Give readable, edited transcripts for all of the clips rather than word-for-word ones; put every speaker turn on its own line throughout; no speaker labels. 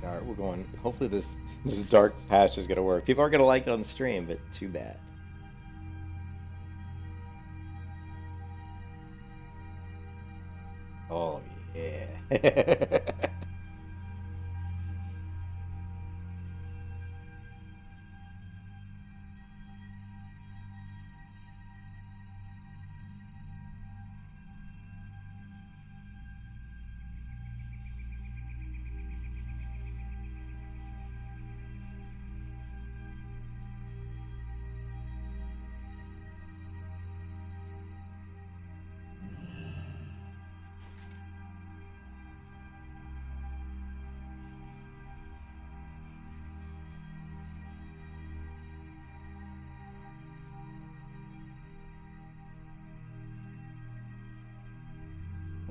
All right, we're going. Hopefully, this dark patch is gonna work. People aren't gonna like it on the stream, but too bad. Oh yeah.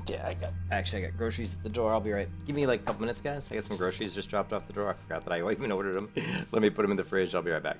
Yeah, I got groceries at the door. I'll be right. Give me like a couple minutes, guys. I got some groceries just dropped off the door. I forgot that I even ordered them. Let me put them in the fridge. I'll be right back.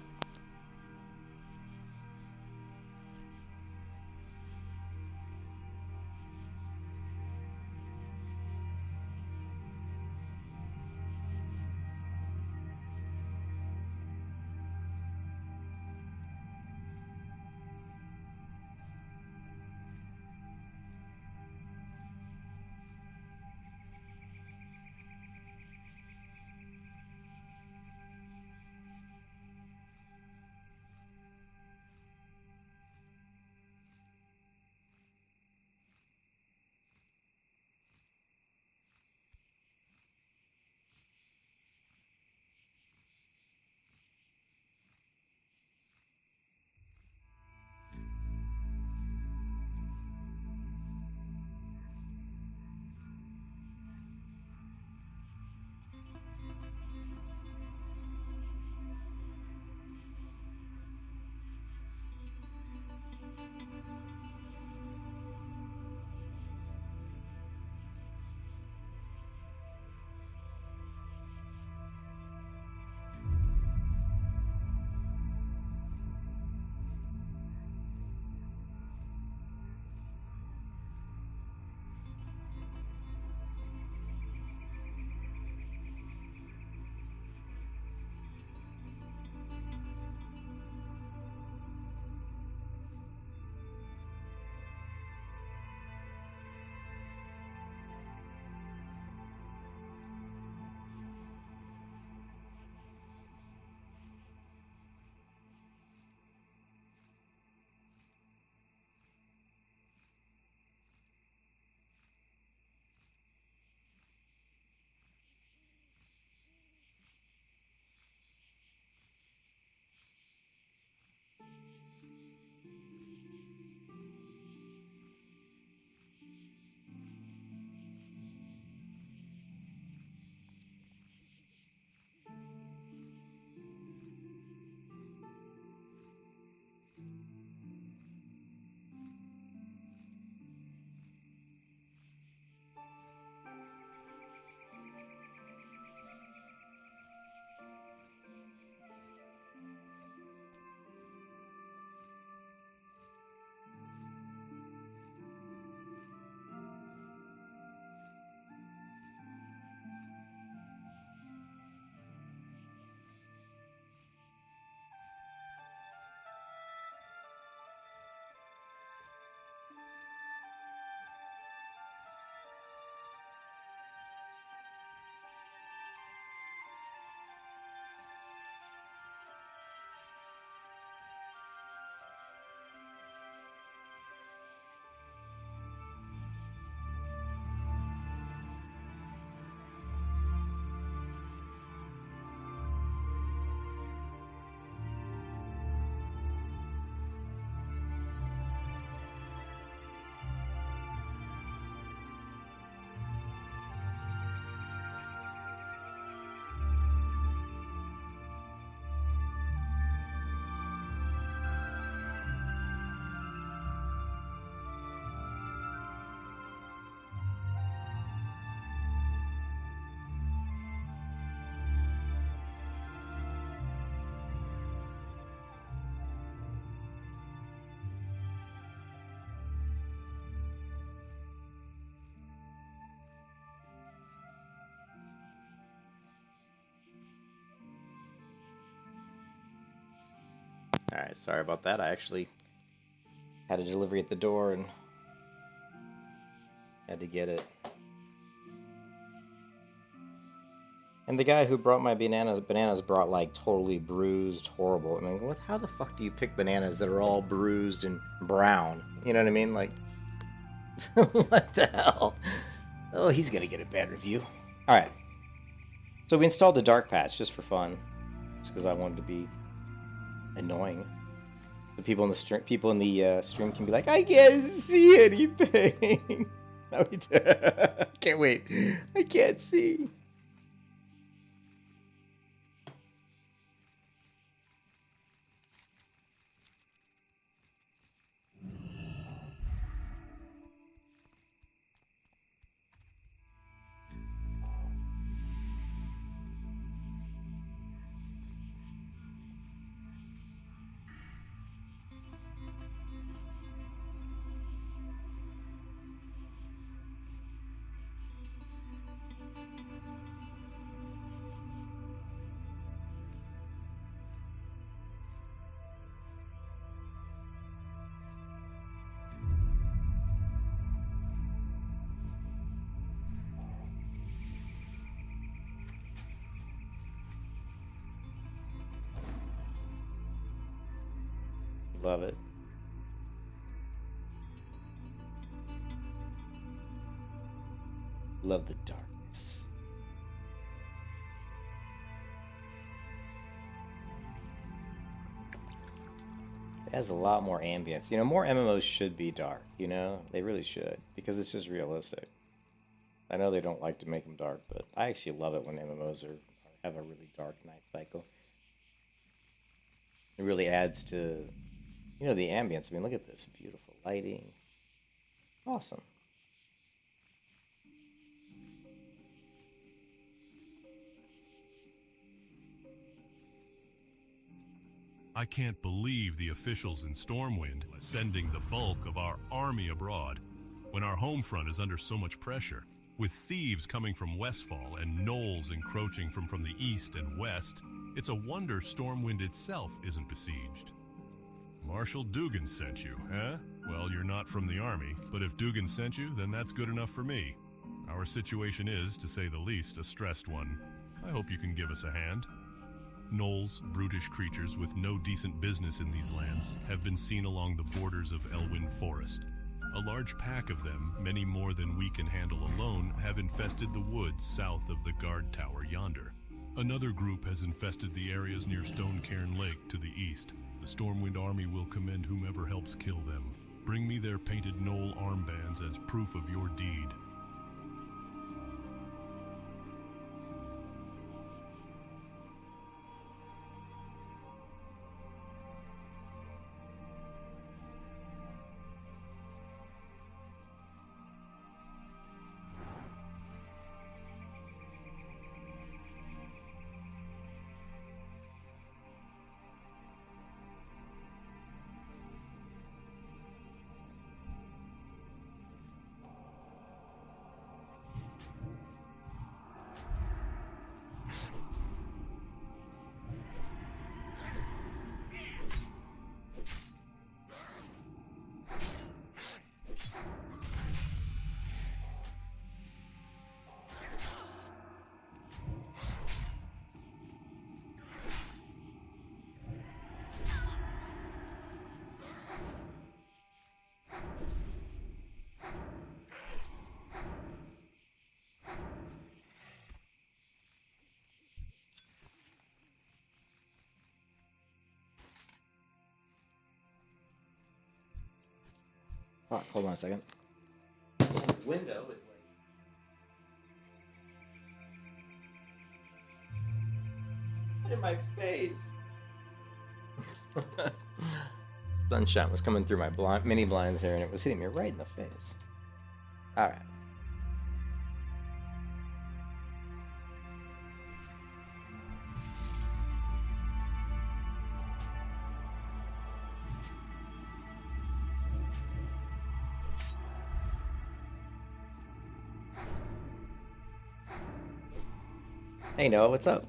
Alright, sorry about that. I actually had a delivery at the door and had to get it. And the guy who brought my bananas brought like totally bruised, horrible. I mean, how the fuck do you pick bananas that are all bruised and brown? You know what I mean? Like, what the hell? Oh, he's gonna get a bad review. Alright. So we installed the dark patch just for fun. Just because I wanted to be annoying. The people in the stream can be like, I can't see anything. No, can't wait. I can't see. Love it. Love the darkness. It has a lot more ambience. You know, more MMOs should be dark, you know? They really should, because it's just realistic. I know they don't like to make them dark, but I actually love it when MMOs have a really dark night cycle. It really adds to, you know, the ambience. I mean, look at this. Beautiful lighting. Awesome.
I can't believe the officials in Stormwind are sending the bulk of our army abroad when our home front is under so much pressure. With thieves coming from Westfall and gnolls encroaching from the east and west, it's a wonder Stormwind itself isn't besieged. Marshal Dugan sent you, huh? Well, you're not from the army, but if Dugan sent you, then that's good enough for me. Our situation is, to say the least, a stressed one. I hope you can give us a hand. Gnolls, brutish creatures with no decent business in these lands, have been seen along the borders of Elwynn Forest. A large pack of them, many more than we can handle alone, have infested the woods south of the guard tower yonder. Another group has infested the areas near Stonecairn Lake to the east. The Stormwind army will commend whomever helps kill them. Bring me their painted gnoll armbands as proof of your deed.
Oh, hold on a second. The window is like right in my face. Sunshine was coming through my mini blinds here, and it was hitting me right in the face. All right. Hey Noah, what's up?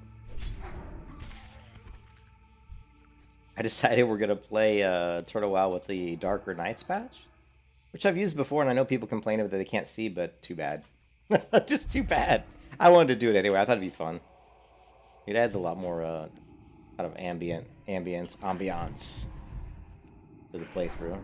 I decided we're gonna play Turtle WoW with the Darker Nights patch, which I've used before, and I know people complain that they can't see, but too bad. Just too bad. I wanted to do it anyway. I thought it'd be fun. It adds a lot more kind of ambiance to the playthrough.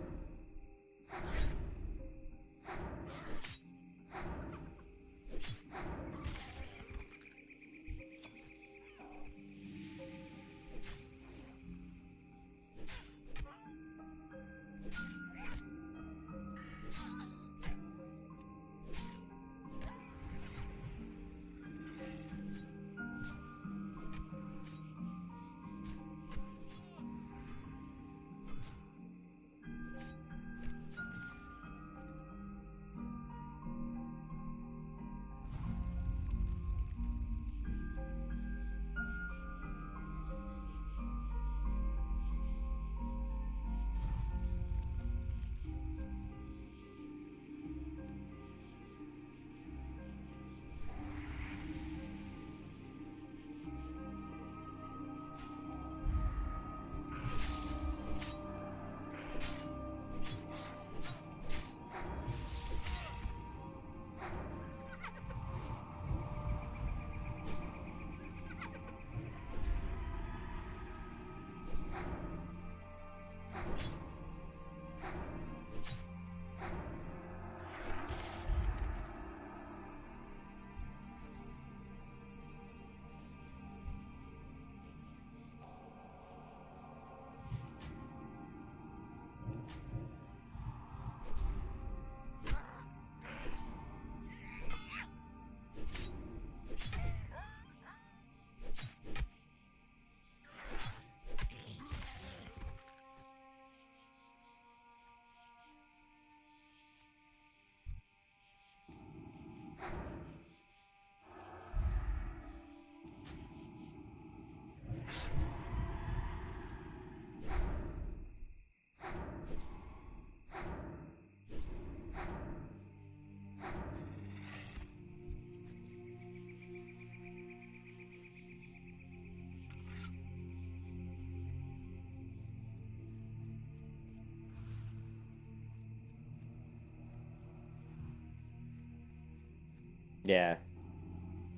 Yeah,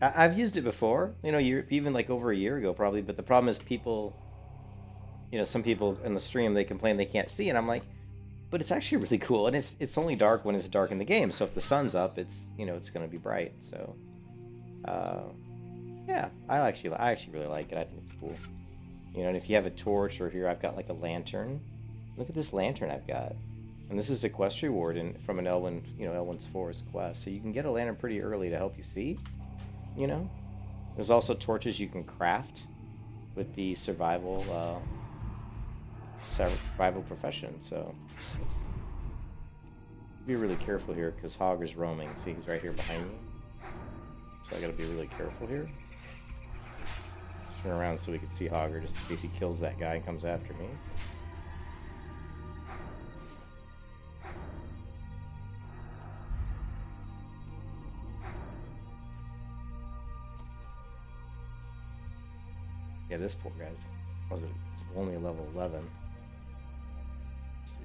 I've used it before. Even like over a year ago, probably. But the problem is, some people in the stream they complain they can't see, and I'm like, but it's actually really cool, and it's only dark when it's dark in the game. So if the sun's up, it's going to be bright. So, uh, yeah, I actually really like it. I think it's cool. And if you have a torch, or here I've got like a lantern. Look at this lantern I've got. And this is a quest reward from an Elwynn, Elwynn's Forest quest. So you can get a lantern pretty early to help you see, There's also torches you can craft with the survival profession. So be really careful here because Hog is roaming. See, he's right here behind me. So I gotta be really careful here. Let's turn around so we can see Hogger just in case he kills that guy and comes after me. Yeah, this poor guy's it's only a level 11. So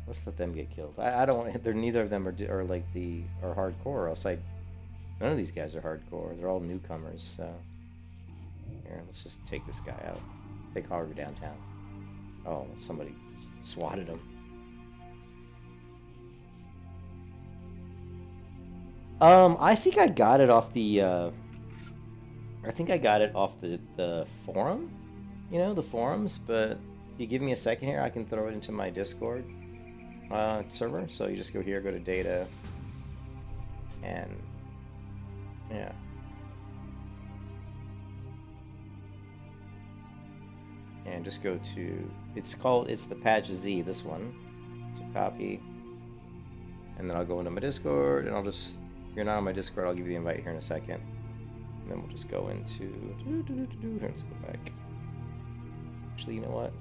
let's let them get killed. I don't want. They're neither of them are hardcore. Or else none of these guys are hardcore. They're all newcomers. So here, let's just take this guy out. Take Hogger downtown. Oh, somebody just swatted him. I think I got it off the the forum, the forums, but if you give me a second here, I can throw it into my Discord server. So you just go here, go to data, and yeah. And just go to, it's the patch Z, this one. So copy. And then I'll go into my Discord, and if you're not on my Discord, I'll give you the invite here in a second. And then we'll just go into... Let's go back. Actually, you know what?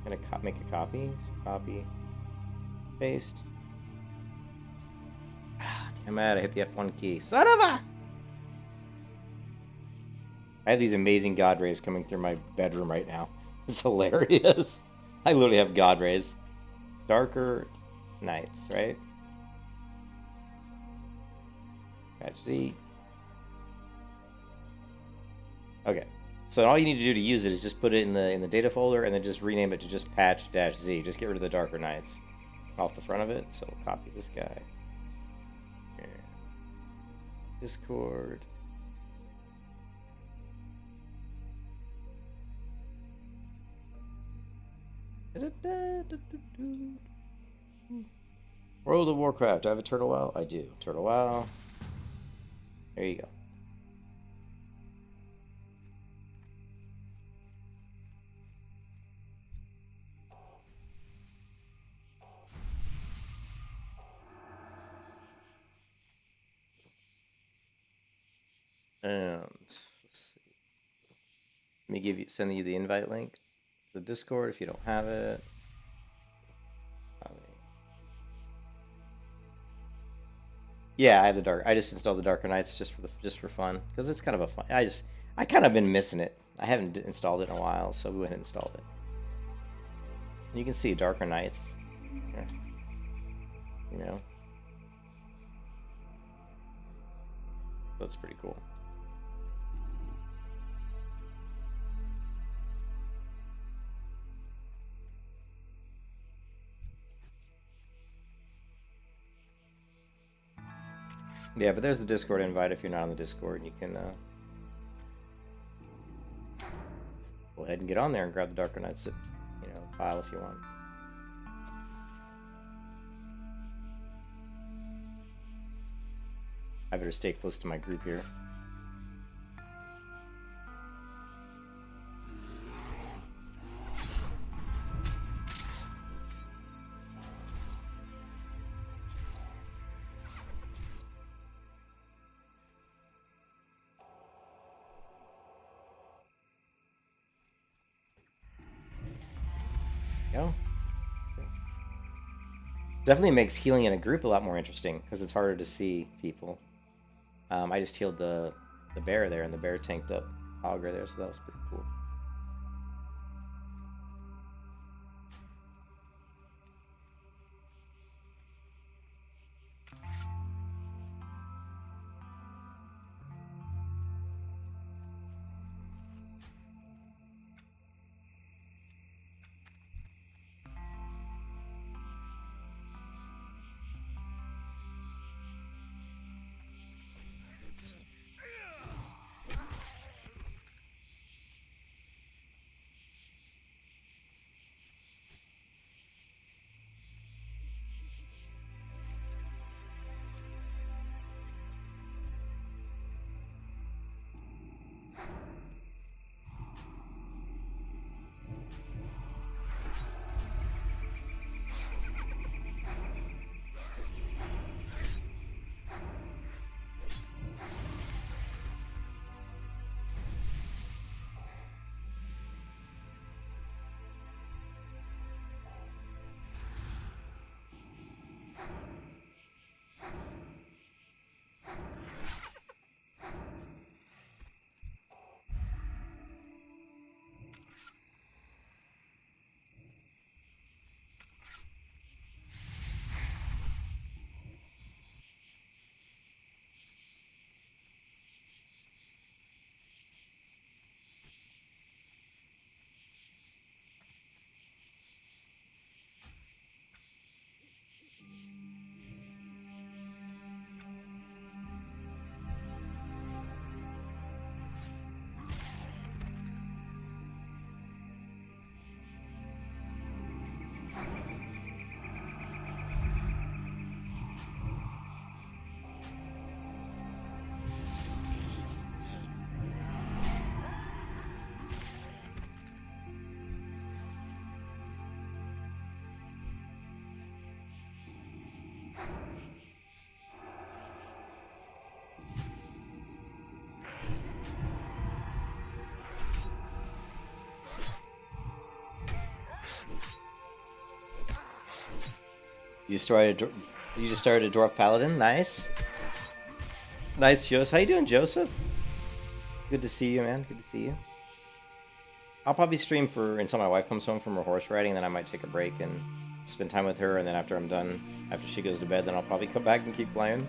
I'm going to make a copy. So copy. Paste. I'm mad. I hit the F1 key. Son of a! I have these amazing god rays coming through my bedroom right now. It's hilarious. I literally have god rays. Darker nights, right? Patch Z. Okay. So all you need to do to use it is just put it in the data folder and then just rename it to just patch-z. Just get rid of the darker nights off the front of it. So we'll copy this guy. Here. Discord. World of Warcraft. Do I have a Turtle WoW? I do. Turtle WoW. There you go. And let's see. Let me send you the invite link to the Discord if you don't have it. Yeah, I have the dark. I just installed the Darker Nights just for fun because it's kind of a fun. I kind of been missing it. I haven't installed it in a while, so we went and installed it. You can see Darker Nights. Here. You know, that's pretty cool. Yeah, but there's the Discord invite if you're not on the Discord. You can go ahead and get on there and grab the Darker Nights, file if you want. I better stay close to my group here. Definitely makes healing in a group a lot more interesting because it's harder to see people. I just healed the bear there, and the bear tanked up Augur there, so that was pretty cool. You just started a Dwarf Paladin, nice. Nice, Joseph. How you doing, Joseph? Good to see you, man. Good to see you. I'll probably stream until my wife comes home from her horse riding, and then I might take a break and spend time with her, and then after I'm done, after she goes to bed, then I'll probably come back and keep playing.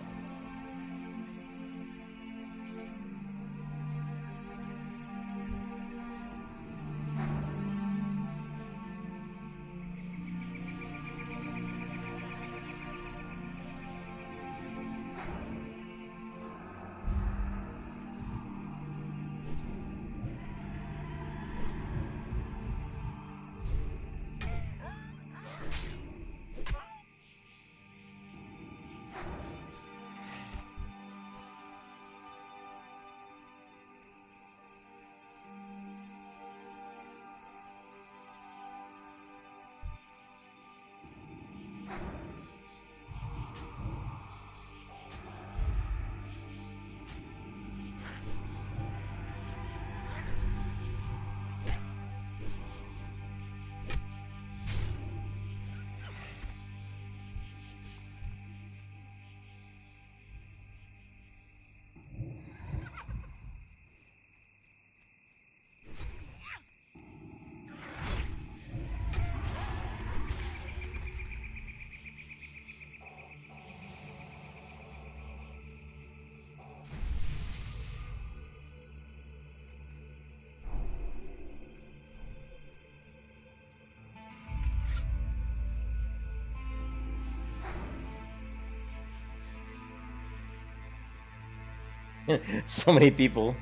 So many people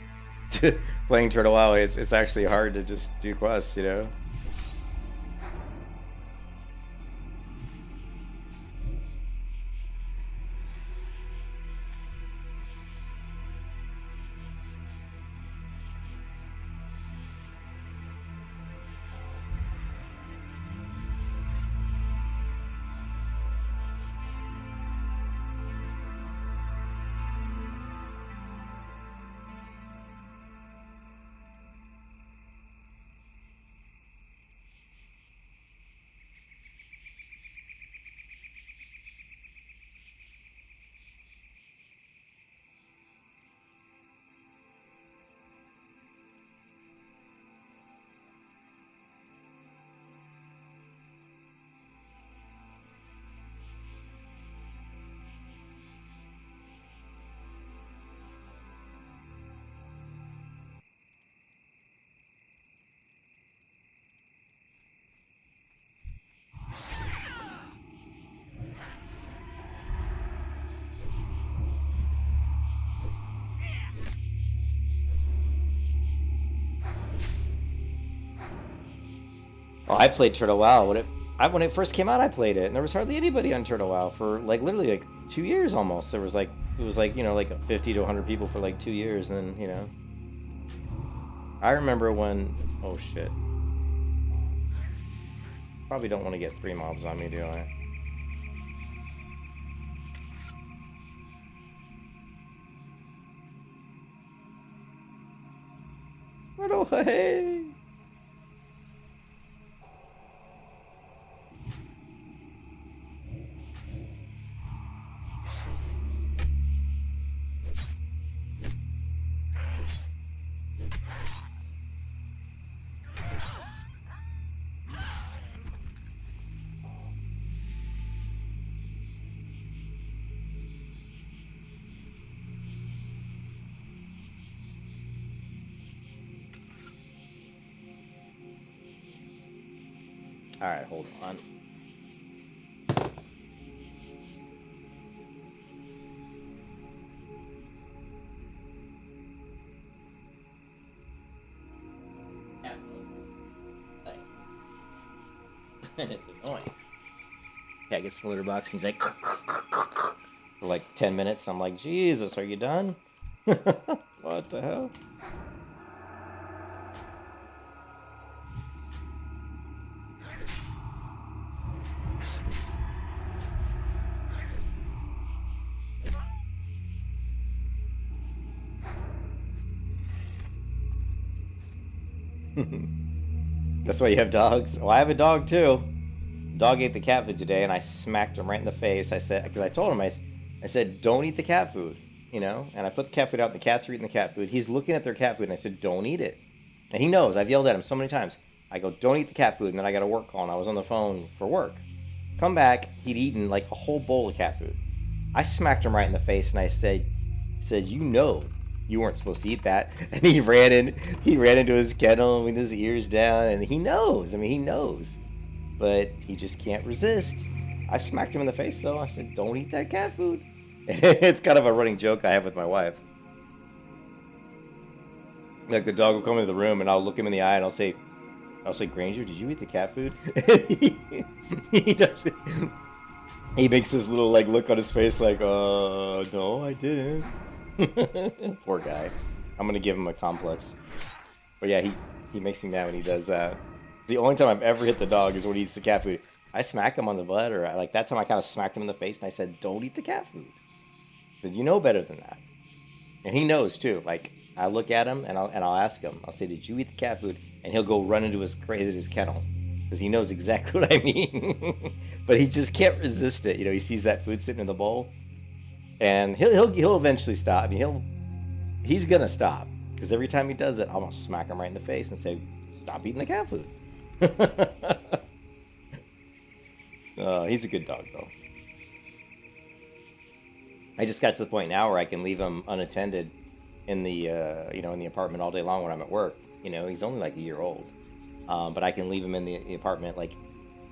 playing Turtle WoW. It's actually hard to just do quests, you know. Oh, I played Turtle WoW when it first came out. I played it, and there was hardly anybody on Turtle WoW for like literally like 2 years almost. It was like you know like 50 to 100 people for like 2 years, and then you know. I remember when oh shit. Probably don't want to get 3 mobs on me, do I? Run away! Alright, hold on. It's annoying. Cat gets the litter box and he's like for like 10 minutes. I'm like, Jesus, are you done? What the hell? That's why you have dogs? Well, I have a dog too. Dog ate the cat food today, and I smacked him right in the face. I said, because I told him, I said, don't eat the cat food. you know, and I put the cat food out, and the cats are eating the cat food. He's looking at their cat food, and I said, don't eat it. And he knows. I've yelled at him so many times. I go, don't eat the cat food, and then I got a work call, and I was on the phone for work. Come back, he'd eaten like a whole bowl of cat food. I smacked him right in the face, and I said, you know you weren't supposed to eat that. And he ran into his kennel with his ears down, and he knows. I mean, he knows. But he just can't resist. I smacked him in the face, though. I said, don't eat that cat food. It's kind of a running joke I have with my wife. Like, the dog will come into the room, and I'll look him in the eye, and I'll say, Granger, did you eat the cat food? He does it. He makes this little, like, look on his face like, no, I didn't. Poor guy. I'm going to give him a complex. But yeah, he makes me mad when he does that. The only time I've ever hit the dog is when he eats the cat food. I smack him on the butt, or like that time I kind of smacked him in the face, and I said, don't eat the cat food. I said, you know better than that. And he knows, too. Like, I look at him, and I'll ask him. I'll say, did you eat the cat food? And he'll go run into his kennel. Because he knows exactly what I mean. But he just can't resist it. You know, he sees that food sitting in the bowl. And he'll eventually stop. I mean, he's going to stop. Because every time he does it, I'm going to smack him right in the face and say, stop eating the cat food. He's a good dog, though. I just got to the point now where I can leave him unattended in the in the apartment all day long when I'm at work. You know, he's only like a year old, but I can leave him in the apartment like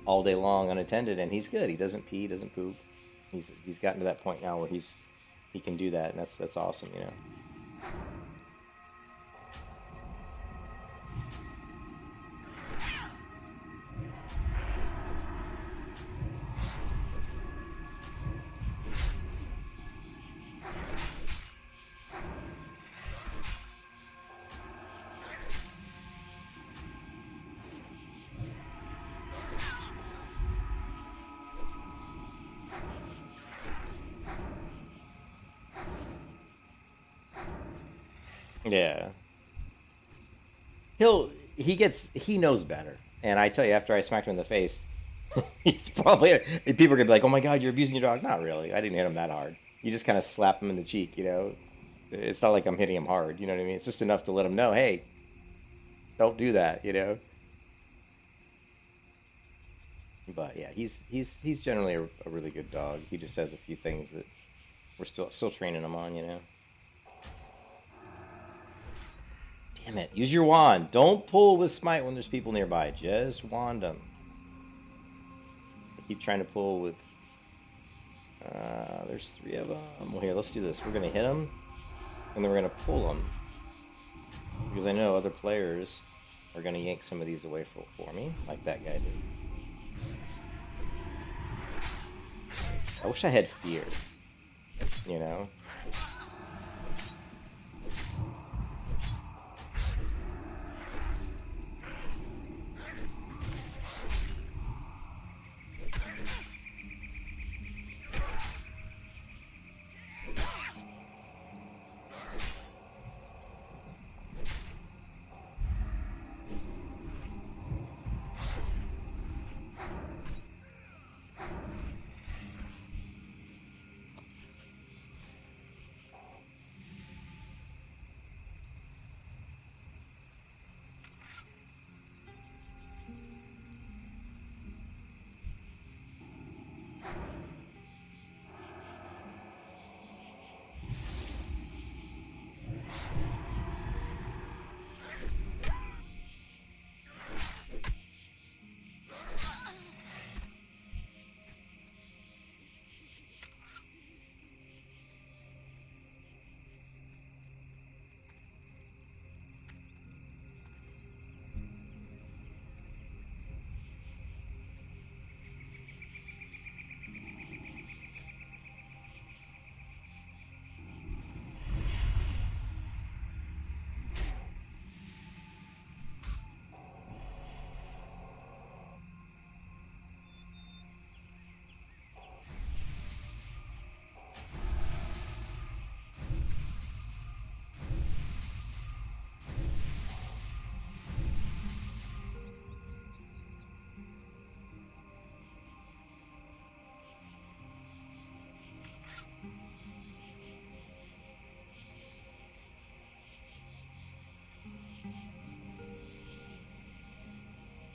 all day long unattended, and he's good. He doesn't pee, doesn't poop. He's gotten to that point now where he can do that, and that's awesome, you know. Yeah. He knows better. And I tell you, after I smacked him in the face, he's probably, people are gonna be like, oh my god, you're abusing your dog. Not really. I didn't hit him that hard. You just kind of slap him in the cheek, you know. It's not like I'm hitting him hard, you know what I mean? It's just enough to let him know, hey, don't do that, you know. But yeah, he's generally a really good dog. He just has a few things that we're still training him on, you know. Damn it. Use your wand. Don't pull with smite when there's people nearby. Just wand them. I keep trying to pull with... there's 3 of them. Well, here, let's do this. We're going to hit them, and then we're going to pull them. Because I know other players are going to yank some of these away for me, like that guy did. I wish I had fear. You know?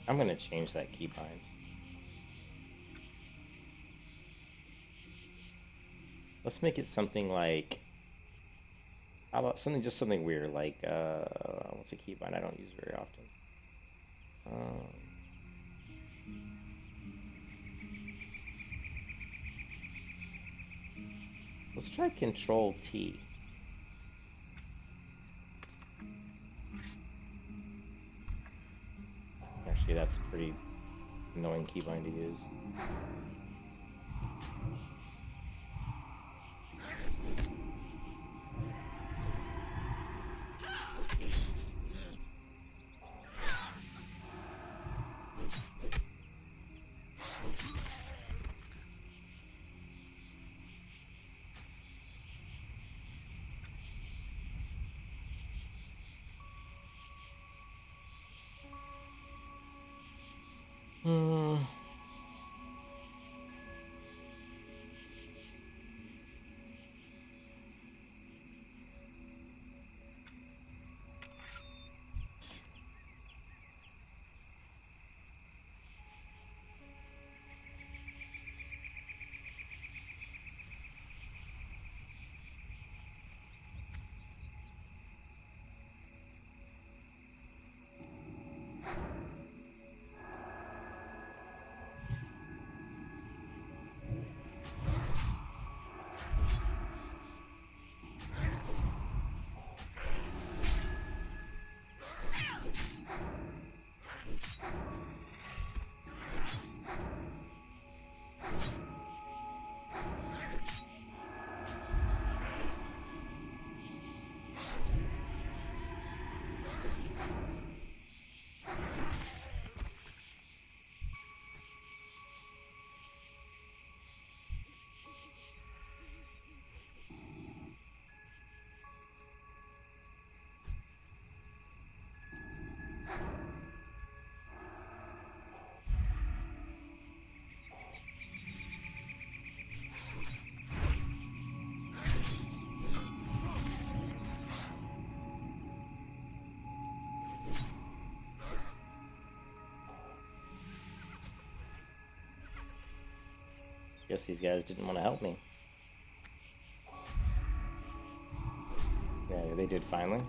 I'm gonna change that keybind. Let's make it something like, how about something, just something weird, like, what's a keybind I don't use very often? Let's try Control T. Actually, that's a pretty annoying keybind to use. Guess these guys didn't want to help me. Yeah, they did finally.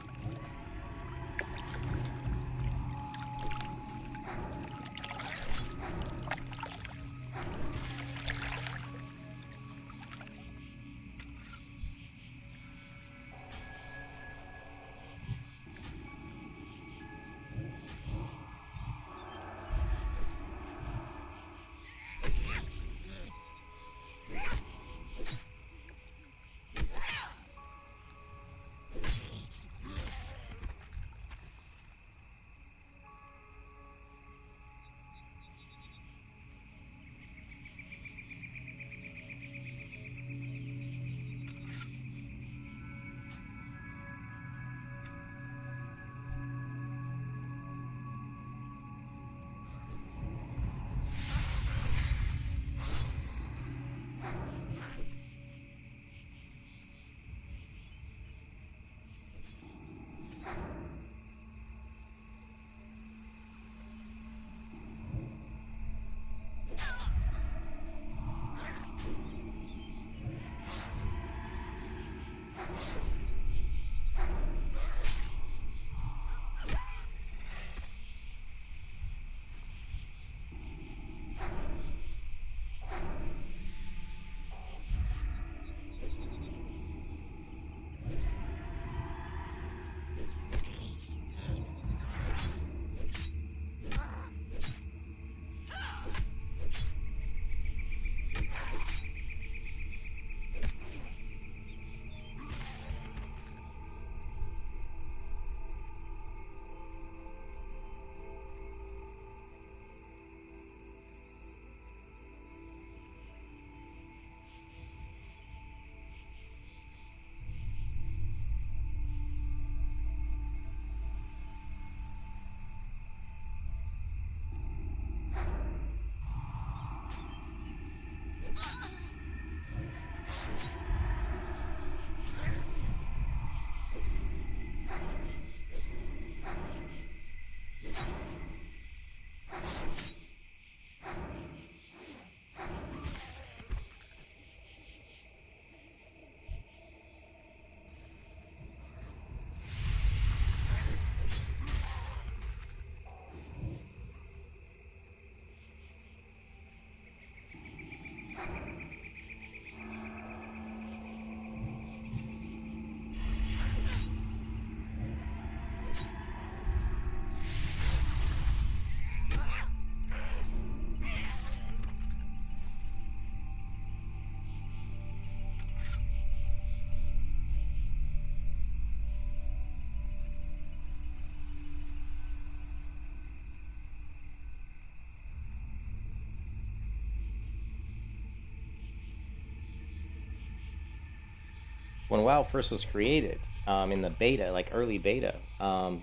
when WoW first was created, in the beta, like early beta,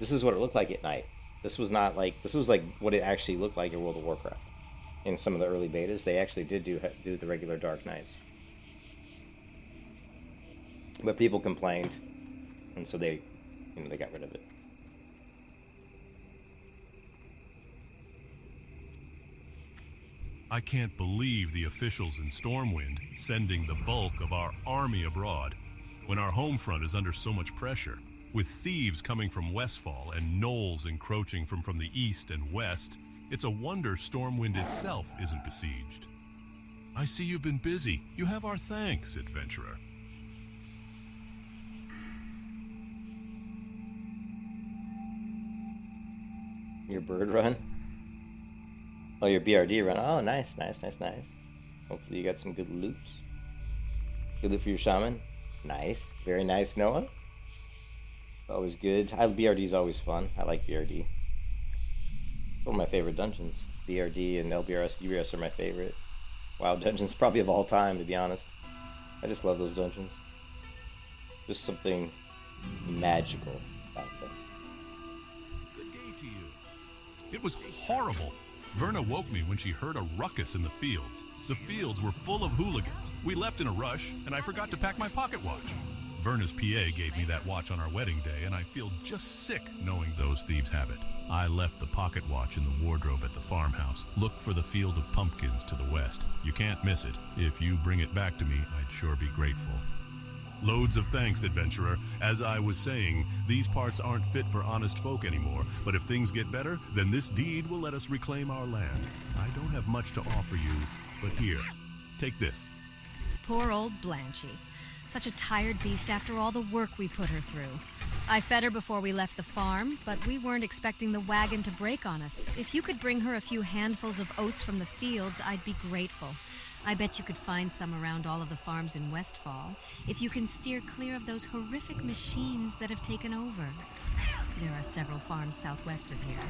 this is what it looked like at night. This was not like, this was like what it actually looked like in World of Warcraft. In some of the early betas, they actually did do the regular Dark Nights. But people complained, and so they got rid of it.
I can't believe the officials in Stormwind sending the bulk of our army abroad when our home front is under so much pressure, with thieves coming from Westfall and gnolls encroaching from the east and west. It's a wonder Stormwind itself isn't besieged. I see you've been busy. You have our thanks, adventurer.
Your bird run? Oh, your BRD run. Oh, nice. Hopefully you got some good loot. Good loot for your shaman. Nice. Very nice, Noah. Always good. BRD is always fun. I like BRD. One of my favorite dungeons. BRD and LBRS, UBRS are my favorite. WoW dungeons probably of all time, to be honest. I just love those dungeons. Just something magical about them.
Good day to you. It was horrible. Verna woke me when she heard a ruckus in the fields. The fields were full of hooligans. We left in a rush, and I forgot to pack my pocket watch. Verna's PA gave me that watch on our wedding day, and I feel just sick knowing those thieves have it. I left the pocket watch in the wardrobe at the farmhouse. Look for the field of pumpkins to the west. You can't miss it. If you bring it back to me, I'd sure be grateful. Loads of thanks, adventurer. As I was saying, these parts aren't fit for honest folk anymore, but if things get better, then this deed will let us reclaim our land. I don't have much to offer you, but here, take this.
Poor old Blanchie. Such a tired beast after all the work we put her through. I fed her before we left the farm, but we weren't expecting the wagon to break on us. If you could bring her a few handfuls of oats from the fields, I'd be grateful. I bet you could find some around all of the farms in Westfall, if you can steer clear of those horrific machines that have taken over. There are several farms southwest of here.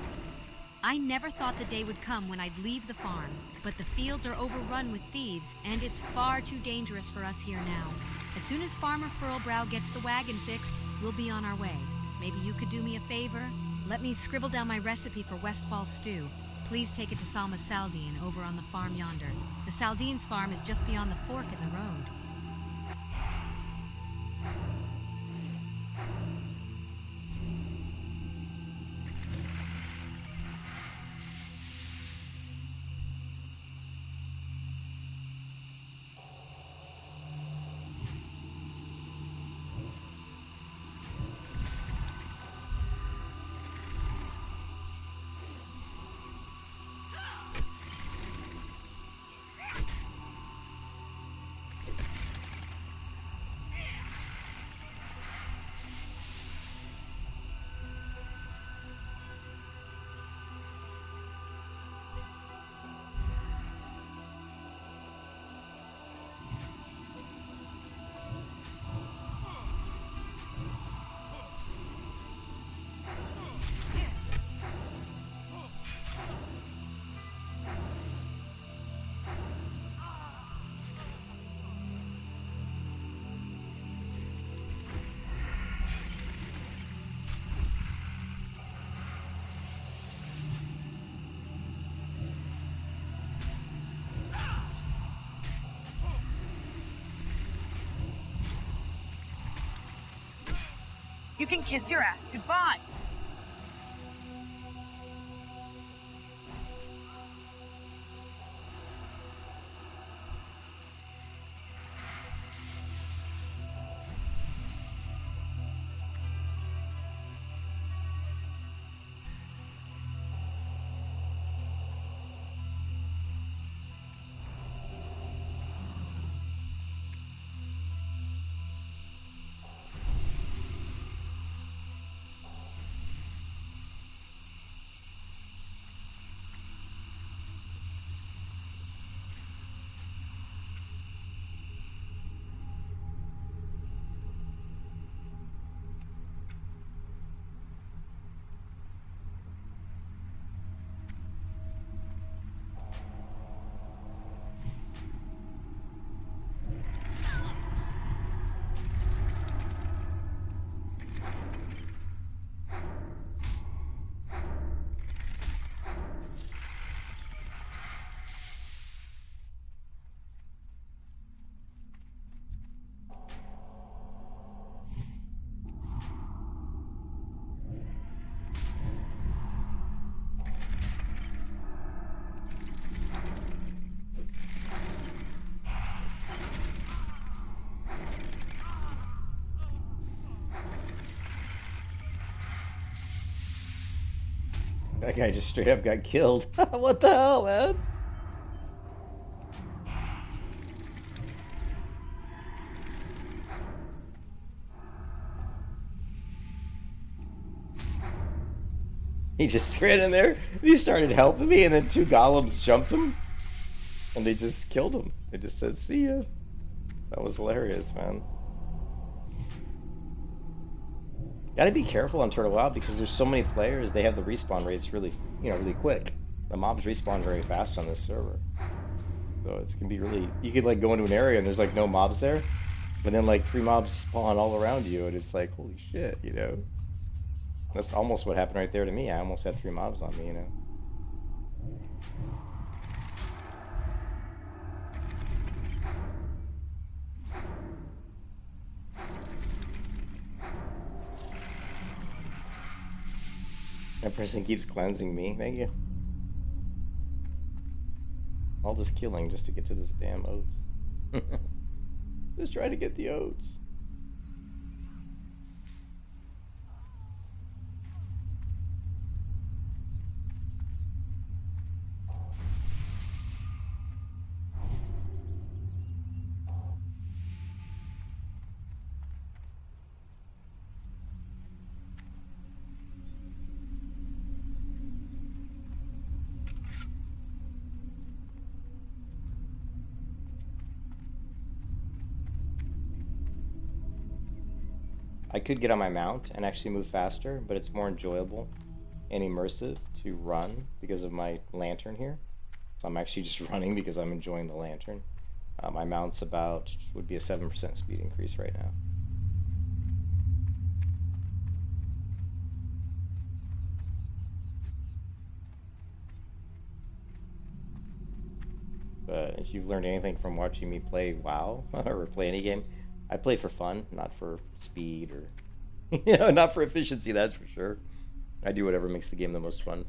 I never thought the day would come when I'd leave the farm, but the fields are overrun with thieves, and it's far too dangerous for us here now. As soon as Farmer Furlbrow gets the wagon fixed, we'll be on our way. Maybe you could do me a favor? Let me scribble down my recipe for Westfall stew. Please take it to Salma Saldine over on the farm yonder. The Saldine's farm is just beyond the fork in the road.
You can kiss your ass goodbye.
That guy just straight up got killed. What the hell, man? He just ran in there, and he started helping me, and then 2 golems jumped him, and they just killed him. They just said, see ya. That was hilarious, man. Gotta be careful on Turtle WoW because there's so many players, they have the respawn rates really, really quick. The mobs respawn very fast on this server. So it can be really, you could like go into an area and there's like no mobs there, but then like 3 mobs spawn all around you and it's like, holy shit, That's almost what happened right there to me. I almost had 3 mobs on me, That person keeps cleansing me. Thank you. All this killing just to get to this damn oats. Just trying to get the oats. I could get on my mount and actually move faster, but it's more enjoyable and immersive to run because of my lantern here. So I'm actually just running because I'm enjoying the lantern. My mount's would be a 7% speed increase right now. But if you've learned anything from watching me play WoW or play any game, I play for fun, not for speed or, not for efficiency, that's for sure. I do whatever makes the game the most fun.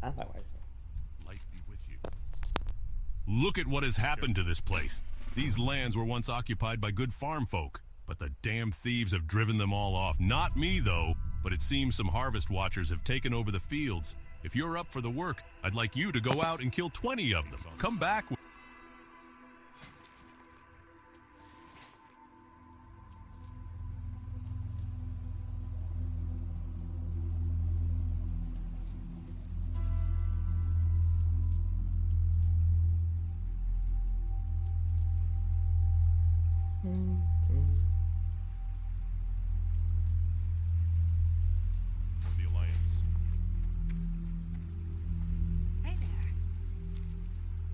That way, so.
Light be with you. Look at what has happened to this place. These lands were once occupied by good farm folk, but the damn thieves have driven them all off. Not me, though, but it seems some harvest watchers have taken over the fields. If you're up for the work, I'd like you to go out and kill 20 of them. Come back.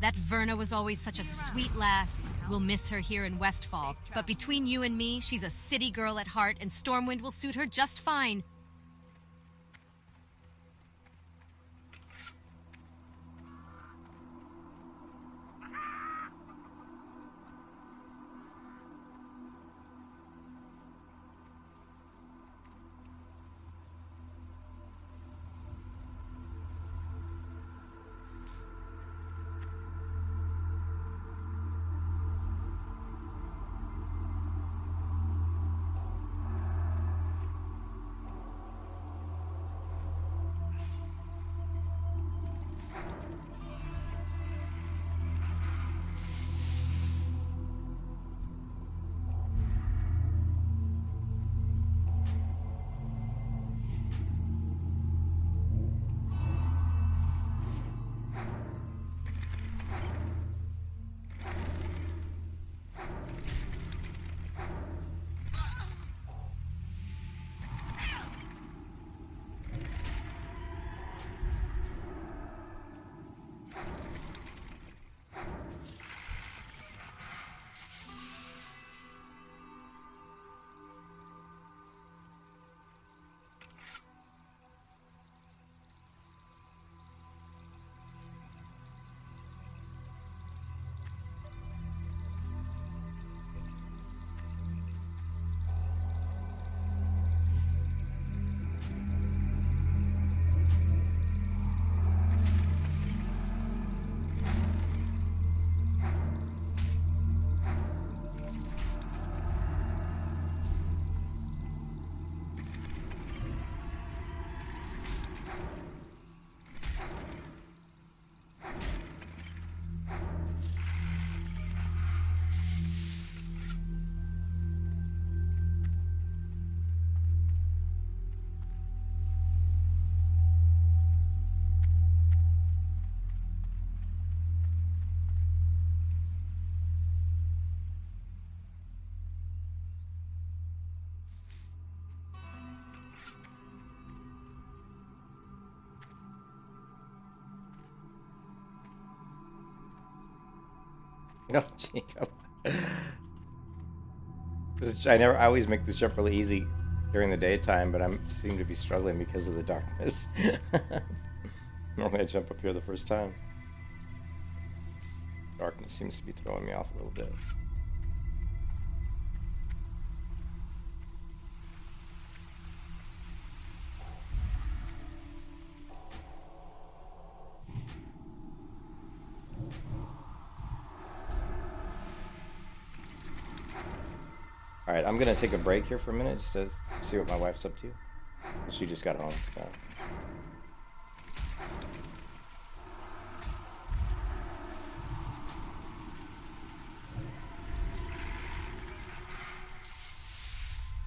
That Verna was always such a sweet lass. We'll miss her here in Westfall. But between you and me, she's a city girl at heart, and Stormwind will suit her just fine.
No, Jacob. I always make this jump really easy during the daytime, but I seem to be struggling because of the darkness. Normally I jump up here the first time. Darkness seems to be throwing me off a little bit. Alright, I'm gonna take a break here for a minute just to see what my wife's up to. She just got home, so.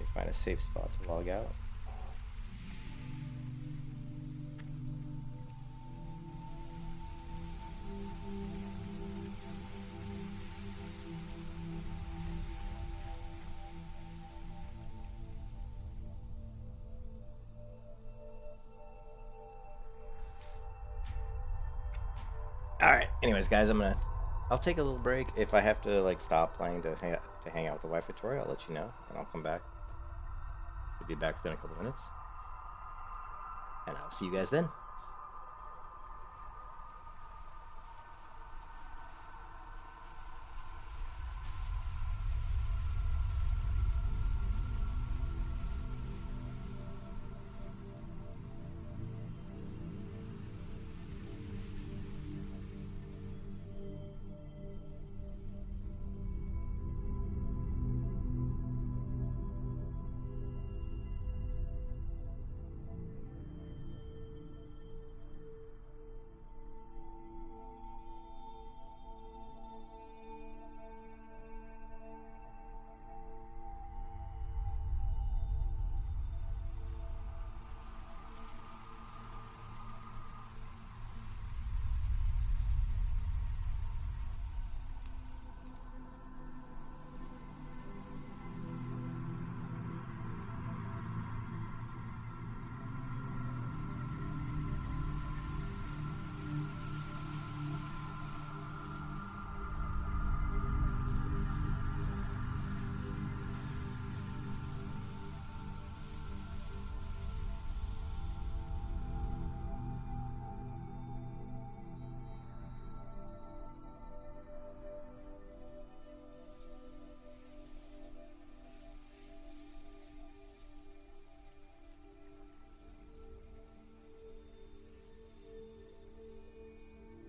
Let me find a safe spot to log out. Alright, anyways guys, I'll take a little break. If I have to like stop playing to hang out with the wife at Tori, I'll let you know and I'll come back. I'll be back within a couple minutes. And I'll see you guys then.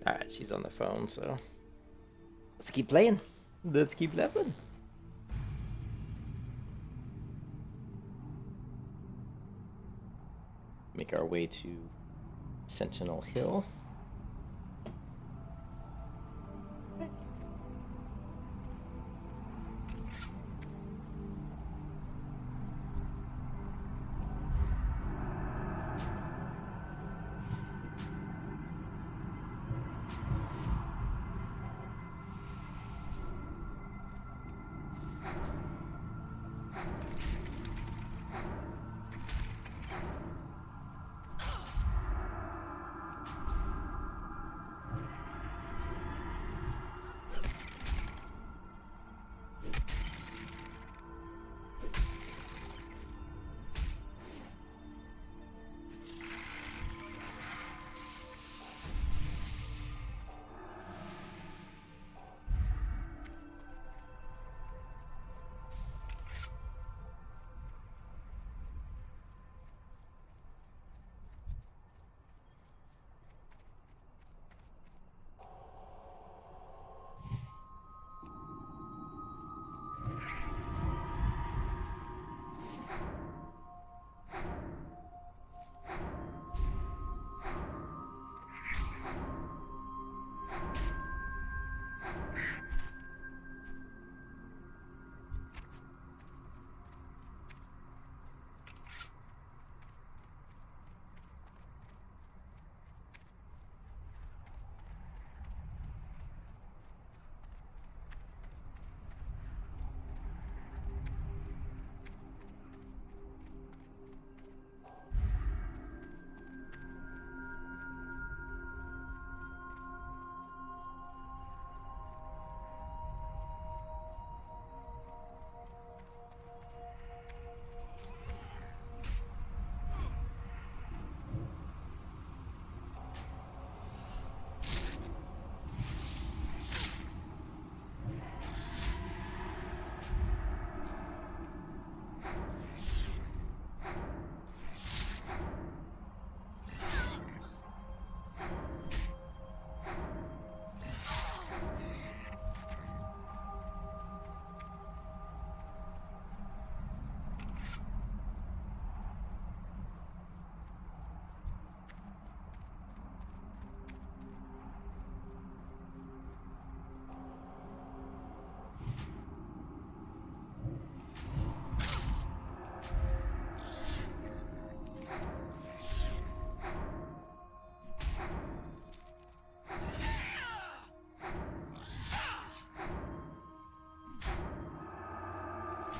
Alright, she's on the phone, so let's keep playing. Let's keep leveling. Make our way to Sentinel Hill.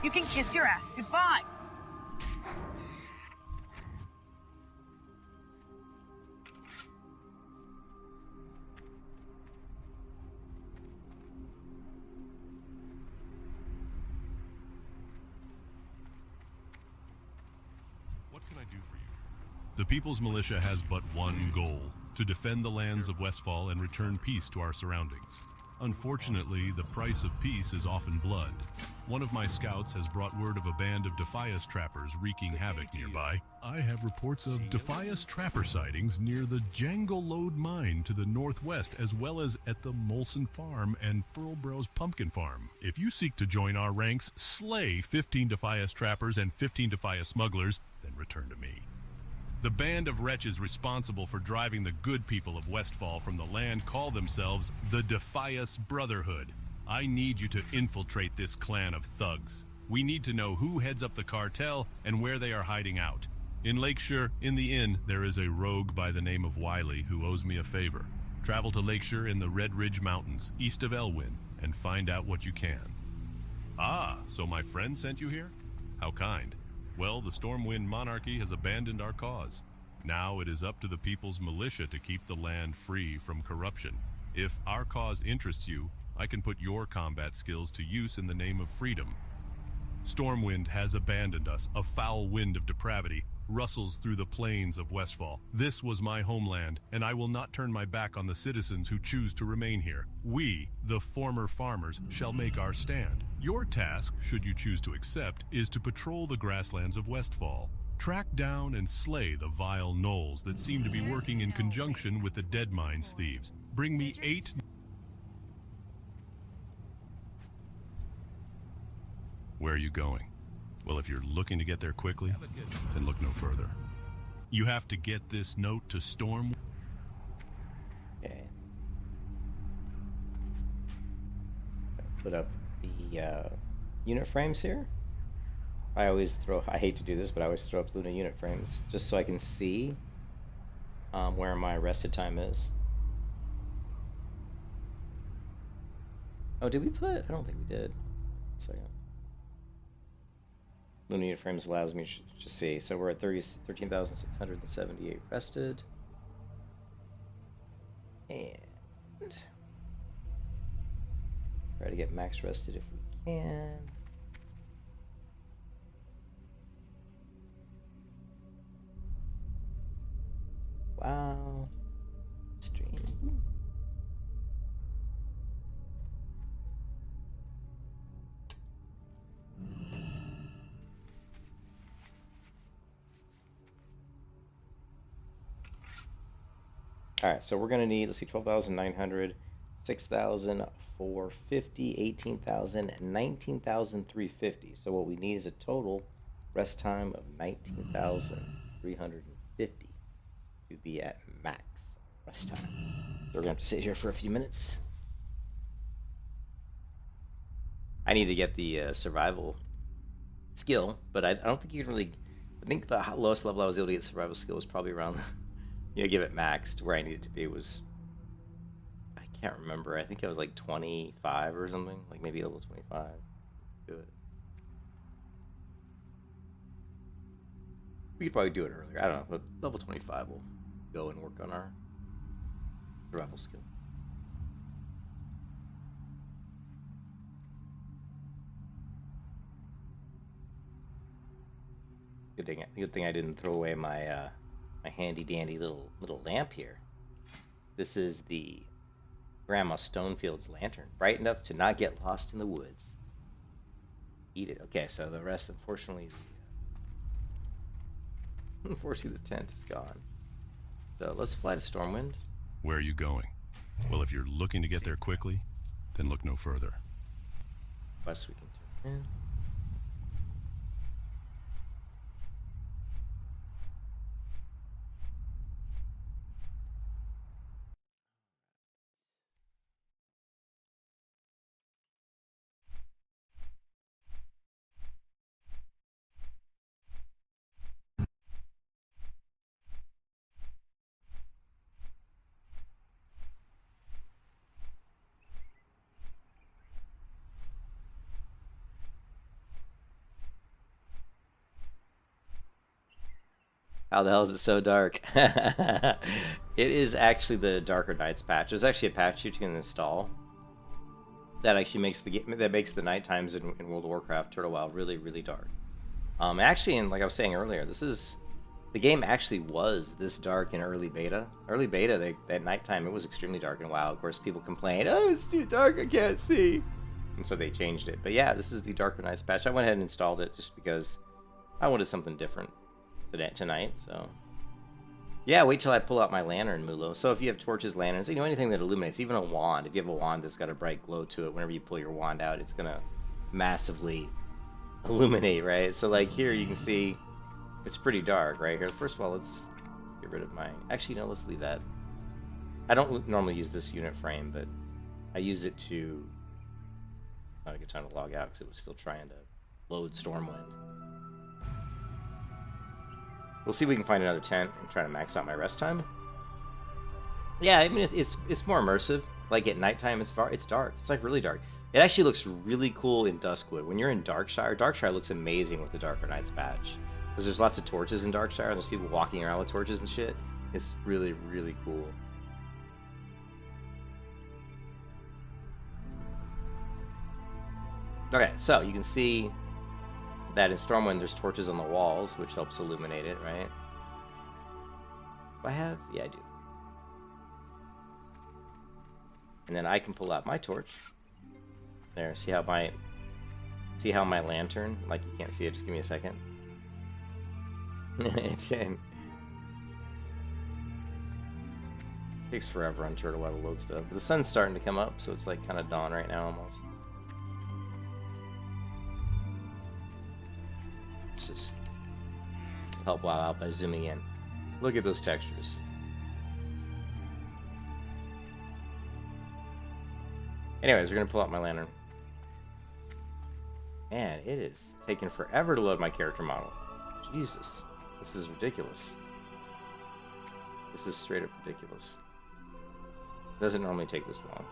You can kiss your ass goodbye.
What can I do for you? The People's Militia has but one goal: to defend the lands of Westfall and return peace to our surroundings. Unfortunately, the price of peace is often blood. One of my scouts has brought word of a band of Defias trappers wreaking havoc nearby. I have reports of Defias trapper sightings near the Jangle-Lode mine to the northwest, as well as at the Molson Farm and Furlbrow's Pumpkin Farm. If you seek to join our ranks, slay 15 Defias trappers and 15 Defias smugglers, then return to me. The band of wretches responsible for driving the good people of Westfall from the land call themselves the Defias Brotherhood. I need you to infiltrate this clan of thugs. We need to know who heads up the cartel and where they are hiding out. In Lakeshire, in the inn, there is a rogue by the name of Wiley who owes me a favor. Travel to Lakeshire in the Red Ridge Mountains, east of Elwynn, and find out what you can. Ah, so my friend sent you here? How kind. Well, the Stormwind monarchy has abandoned our cause. Now it is up to the People's Militia to keep the land free from corruption. If our cause interests you, I can put your combat skills to use in the name of freedom. Stormwind has abandoned us. A foul wind of depravity rustles through the plains of Westfall. This was my homeland, and I will not turn my back on the citizens who choose to remain here. We, the former farmers, shall make our stand. Your task, should you choose to accept, is to patrol the grasslands of Westfall. Track down and slay the vile gnolls that seem to be working in conjunction with the Deadmines thieves. Bring me 8... Where are you going? Well, if you're looking to get there quickly, then look no further. You have to get this note to Storm.
Okay. Put up the unit frames here. I hate to do this, but I always throw up Luna unit frames just so I can see where my rested time is. Oh, did we put? I don't think we did. Second. Luna unit frames allows me to see. So we're at 13,678 rested. And try to get max rested if we can. Wow. Stream. Alright, so we're going to need, let's see, 12,900, 6,450, 18,000, and 19,350. So what we need is a total rest time of 19,350 to be at max rest time. So we're going to have to sit here for a few minutes. I need to get the survival skill, but I don't think you can really... I think the lowest level I was able to get survival skill was probably around... give it max to where I needed to be was, I can't remember. I think it was like 25 or something, like maybe level 25. Do it. We could probably do it earlier. I don't know, but level 25 we'll go and work on our survival skill. Good thing I didn't throw away my my handy dandy little lamp here. This is the Grandma Stonefield's lantern, bright enough to not get lost in the woods. Eat it. Okay, so the rest, unfortunately, the tent is gone. So let's fly to Stormwind.
Where are you going? Well, if you're looking to get there quickly, then look no further.
Quest we can turn in. How the hell is it so dark? It is actually the Darker Nights patch. There's actually a patch you can install that actually makes the game, that makes the night times in World of Warcraft Turtle Wild really, really dark. Actually, and like I was saying earlier, the game actually was this dark in early beta. Early beta, at nighttime, it was extremely dark in WoW. Of course, people complained, "Oh, it's too dark, I can't see," and so they changed it. But yeah, this is the Darker Nights patch. I went ahead and installed it just because I wanted something different tonight. So yeah, wait till I pull out my lantern, Mulo. So if you have torches, lanterns, anything that illuminates, even a wand. If you have a wand that's got a bright glow to it, whenever you pull your wand out, it's gonna massively illuminate, right? So like here, you can see it's pretty dark right here. First of all, let's get rid of my. Actually, no, let's leave that. I don't normally use this unit frame, but I use it to. Not a good time to log out because it was still trying to load Stormwind. We'll see if we can find another tent and try to max out my rest time. Yeah, I mean it's more immersive. Like at nighttime, it's dark. It's like really dark. It actually looks really cool in Duskwood. When you're in Darkshire looks amazing with the Darker Nights patch. Because there's lots of torches in Darkshire, and there's people walking around with torches and shit. It's really, really cool. Okay, so you can see that in Stormwind there's torches on the walls, which helps illuminate it, right? Do I have? Yeah, I do. And then I can pull out my torch. There, see how my lantern, like you can't see it, just give me a second. Takes forever on Turtle Wild to load stuff. But the sun's starting to come up, so it's like kind of dawn right now almost. Let's just help WoW out by zooming in. Look at those textures. Anyways, we're gonna pull out my lantern. Man, it is taking forever to load my character model. Jesus, this is ridiculous. This is straight up ridiculous. It doesn't normally take this long.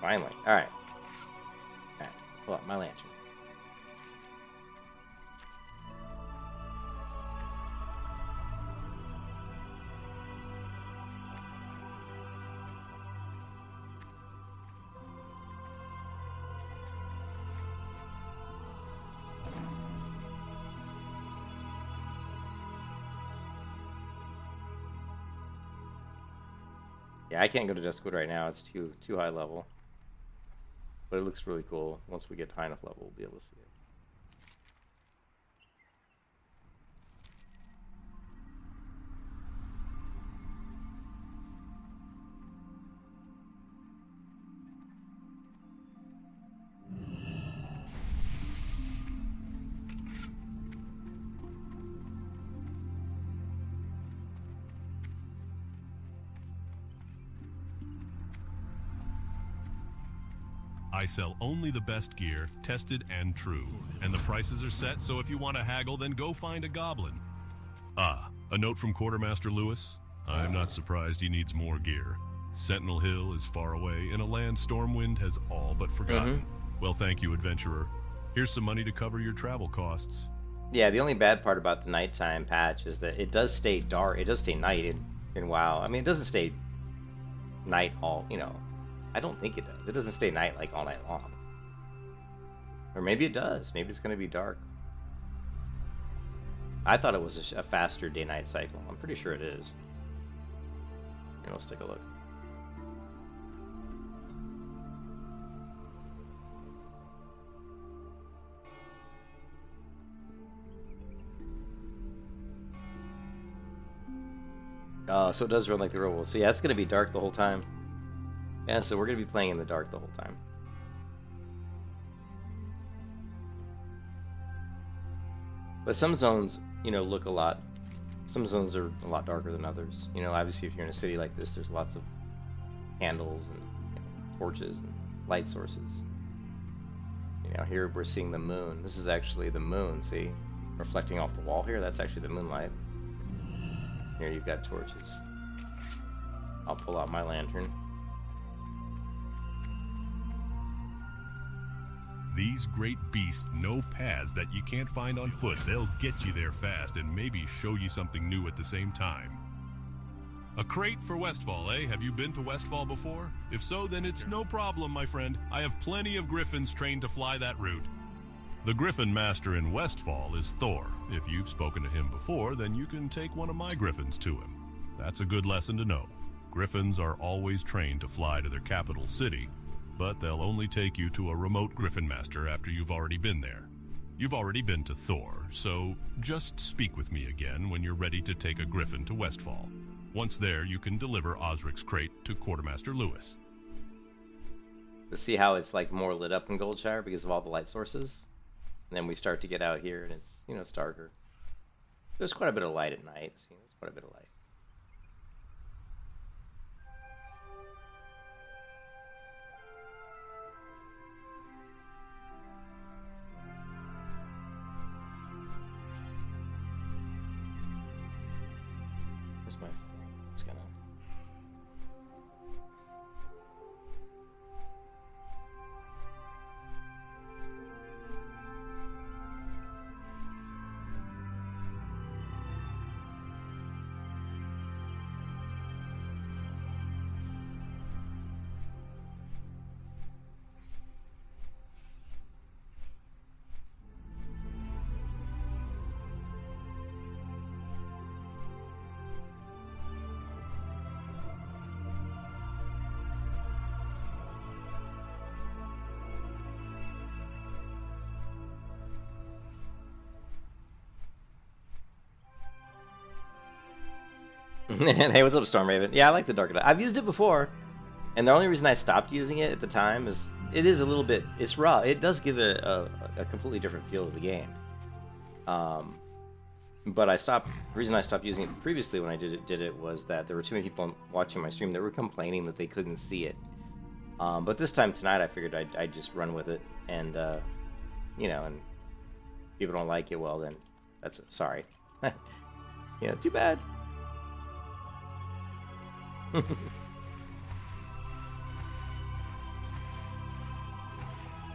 Finally. Alright. Alright, pull out my lantern. Yeah, I can't go to Duskwood right now. It's too high level. But it looks really cool. Once we get high enough level, we'll be able to see it.
I sell only the best gear, tested and true. And the prices are set, so if you want to haggle, then go find a goblin. Ah, a note from Quartermaster Lewis. I'm not surprised he needs more gear. Sentinel Hill is far away, in a land Stormwind has all but forgotten. Well, thank you, adventurer. Here's some money to cover your travel costs.
Yeah, the only bad part about the nighttime patch is that it does stay dark. It does stay night in WoW. I mean, it doesn't stay night all, I don't think it does. It doesn't stay night like all night long. Or maybe it does. Maybe it's going to be dark. I thought it was a faster day-night cycle. I'm pretty sure it is. Here, let's take a look. Oh, so it does run like the real world. So yeah, it's going to be dark the whole time. Yeah, so we're going to be playing in the dark the whole time. But some zones, look a lot. Some zones are a lot darker than others. Obviously if you're in a city like this, there's lots of candles and torches and light sources. Here we're seeing the moon. This is actually the moon, see? Reflecting off the wall here, that's actually the moonlight. Here you've got torches. I'll pull out my lantern.
These great beasts know paths that you can't find on foot. They'll get you there fast and maybe show you something new at the same time. A crate for Westfall, eh? Have you been to Westfall before? If so, then it's no problem, my friend. I have plenty of griffins trained to fly that route. The Griffin Master in Westfall is Thor. If you've spoken to him before, then you can take one of my griffins to him. That's a good lesson to know. Griffins are always trained to fly to their capital city, but they'll only take you to a remote Griffin Master after you've already been there. You've already been to Thor, so just speak with me again when you're ready to take a griffin to Westfall. Once there, you can deliver Osric's crate to Quartermaster Lewis.
To see how it's like more lit up in Goldshire because of all the light sources. And then we start to get out here and it's, you know, it's darker. There's quite a bit of light at night. See, there's quite a bit of light. Where's my phone? It's gonna... Hey, what's up, Stormraven? Yeah, I like the Dark Knight. I've used it before, and the only reason I stopped using it at the time is it is a little bit, it's raw. It does give it a completely different feel to the game. But the reason I stopped using it previously when I did it was that there were too many people watching my stream that were complaining that they couldn't see it. But this time tonight, I figured I'd just run with it, and you know, and if people don't like it, well then, that's sorry. You know, too bad.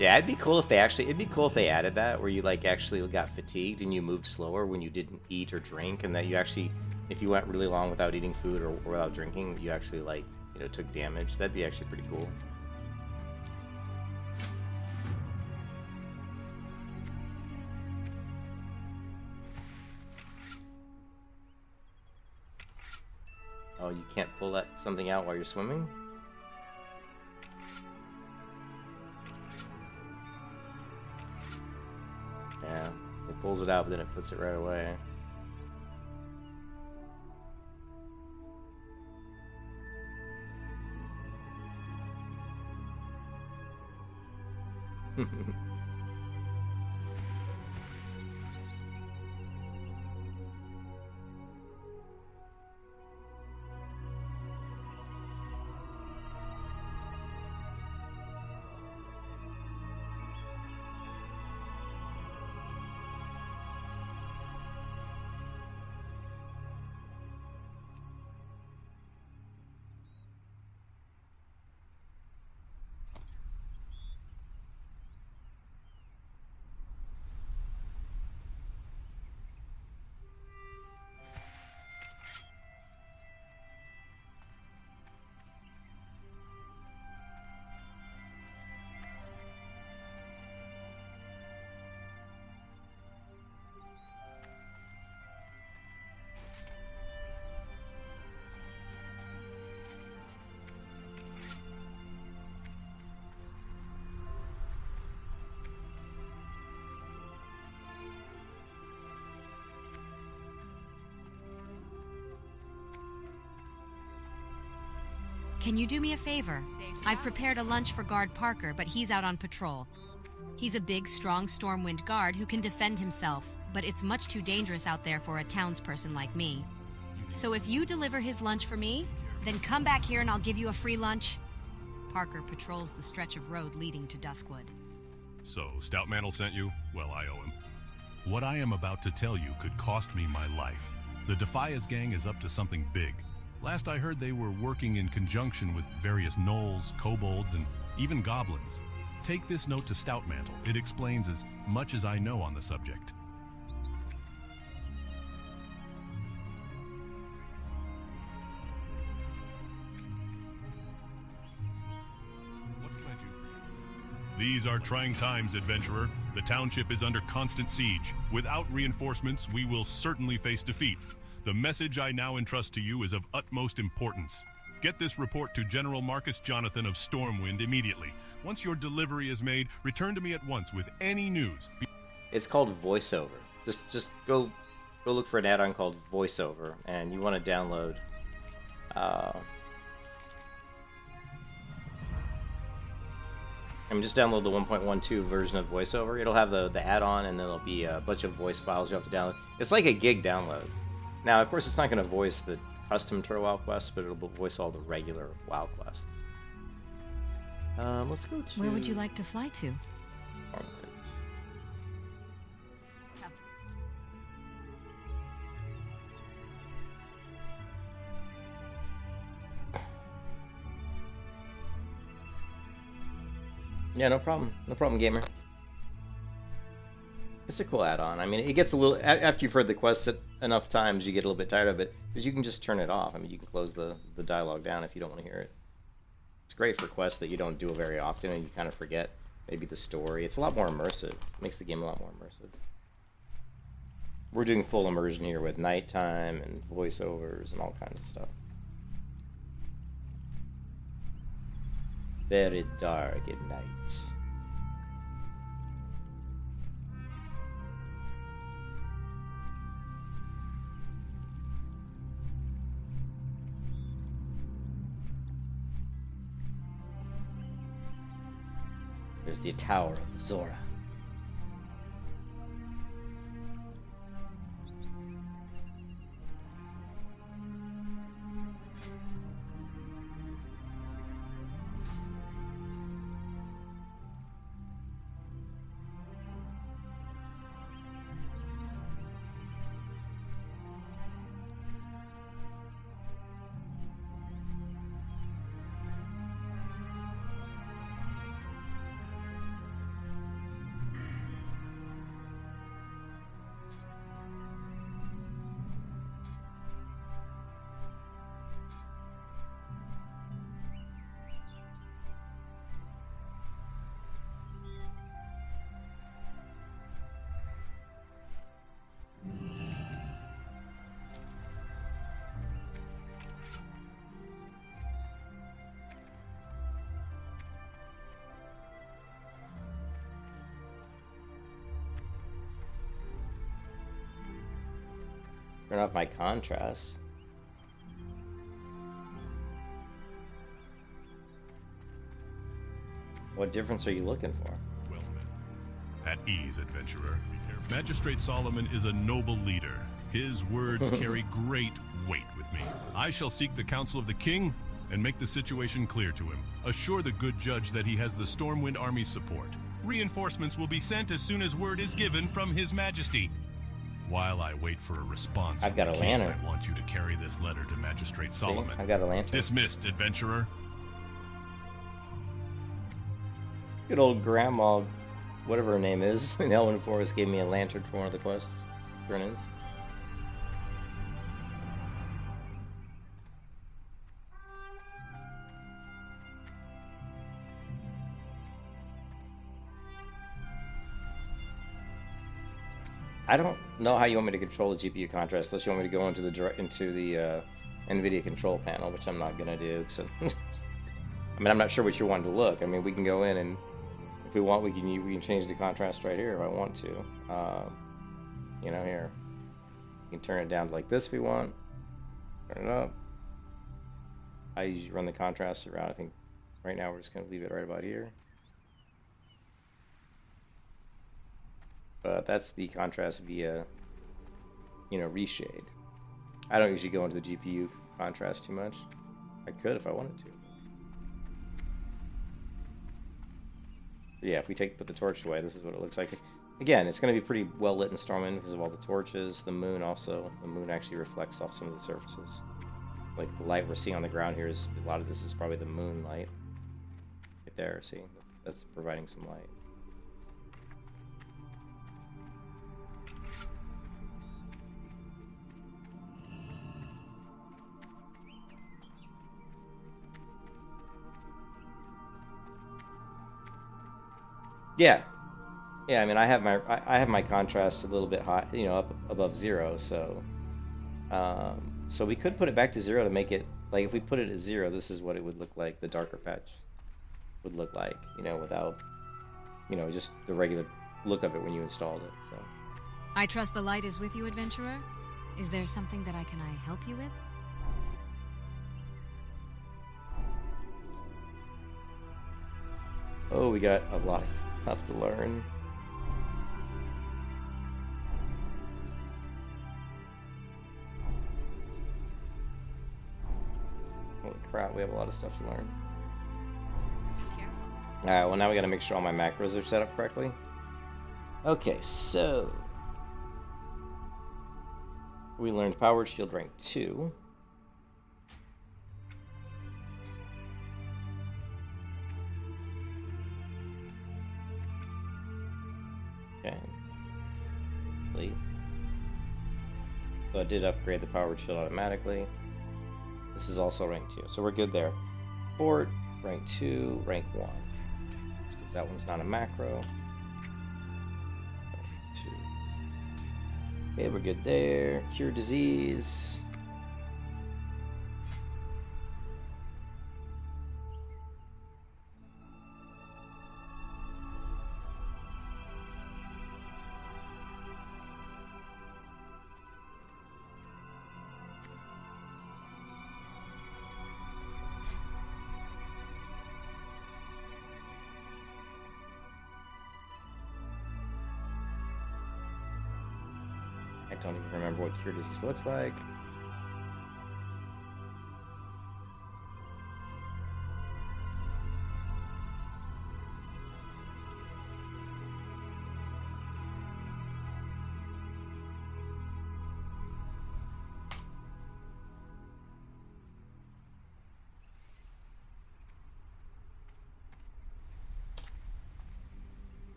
Yeah, it'd be cool if they added that where you like actually got fatigued and you moved slower when you didn't eat or drink, and that you actually, if you went really long without eating food or without drinking, you actually like, you know, took damage. That'd be actually pretty cool. Oh, you can't pull that something out while you're swimming? Yeah, it pulls it out, but then it puts it right away.
Can you do me a favor? I've prepared a lunch for Guard Parker, but he's out on patrol. He's a big, strong Stormwind guard who can defend himself, but it's much too dangerous out there for a townsperson like me. So if you deliver his lunch for me, then come back here and I'll give you a free lunch. Parker patrols the stretch of road leading to Duskwood.
So, Stoutmantle sent you? Well, I owe him. What I am about to tell you could cost me my life. The Defias gang is up to something big. Last I heard, they were working in conjunction with various gnolls, kobolds, and even goblins. Take this note to Stoutmantle. It explains as much as I know on the subject. These are trying times, adventurer. The township is under constant siege. Without reinforcements, we will certainly face defeat. The message I now entrust to you is of utmost importance. Get this report to General Marcus Jonathan of Stormwind immediately. Once your delivery is made, return to me at once with any news.
It's called VoiceOver. Just go look for an add-on called VoiceOver, and you want to download. Just download the 1.12 version of VoiceOver. It'll have the add-on, and then there'll be a bunch of voice files you have to download. It's like a gig download. Now, of course, it's not going to voice the custom WoW quests, but it'll voice all the regular WoW quests. Let's go to...
Where would you like to fly to?
Yeah, no problem. No problem, gamer. It's a cool add-on. I mean, it gets a little... After you've heard the quest enough times, you get a little bit tired of it. Because you can just turn it off. I mean, you can close the dialogue down if you don't want to hear it. It's great for quests that you don't do very often and you kind of forget maybe the story. It's a lot more immersive. It makes the game a lot more immersive. We're doing full immersion here with nighttime and voiceovers and all kinds of stuff. Very dark at night. There's the Tower of Zora. Turn off my contrast. What difference are you looking for?
Well met. At ease, adventurer. Magistrate Solomon is a noble leader. His words carry great weight with me. I shall seek the counsel of the king and make the situation clear to him. Assure the good judge that he has the Stormwind Army's support. Reinforcements will be sent as soon as word is given from His Majesty. While I wait for a response
I've got a lantern.
I want you to carry this letter to Magistrate Solomon.
I've got a lantern.
Dismissed, adventurer.
Good old grandma, whatever her name is, in Elwynn Forest gave me a lantern for one of the quests. Turn-ins. I don't know how you want me to control the GPU contrast unless you want me to go into the NVIDIA control panel, which I'm not gonna do. So, I mean, I'm not sure what you want to look. I mean, we can go in and if we want, we can change the contrast right here if I want to. You know, here you can turn it down to like this if we want. Turn it up. I usually run the contrast around. I think right now we're just gonna leave it right about here. But that's the contrast via, you know, reshade. I don't usually go into the GPU contrast too much. I could if I wanted to. But yeah, if we put the torch away, this is what it looks like. Again, it's going to be pretty well lit in Stormwind because of all the torches. The moon also. The moon actually reflects off some of the surfaces. Like the light we're seeing on the ground here is, a lot of this is probably the moonlight. Right there, see? that's providing some light. Yeah, yeah. I mean, I have my contrast a little bit high, you know, up above 0. So, so we could put it back to 0 to make it like if we put it at 0, this is what it would look like. The darker patch would look like, you know, without, you know, just the regular look of it when you installed it. So.
I trust the light is with you, adventurer. Is there something that I help you with?
Oh, we got a lot of stuff to learn. Holy crap, we have a lot of stuff to learn. Alright, well now we gotta make sure all my macros are set up correctly. Okay, so... we learned Powered Shield rank 2. Okay. Complete. So I did upgrade the Powered Shield automatically. This is also rank 2, so we're good there. Fort, rank 2, rank 1. Because that one's not a macro. Rank 2. Okay, we're good there. Cure disease. I don't even remember what cure disease looks like.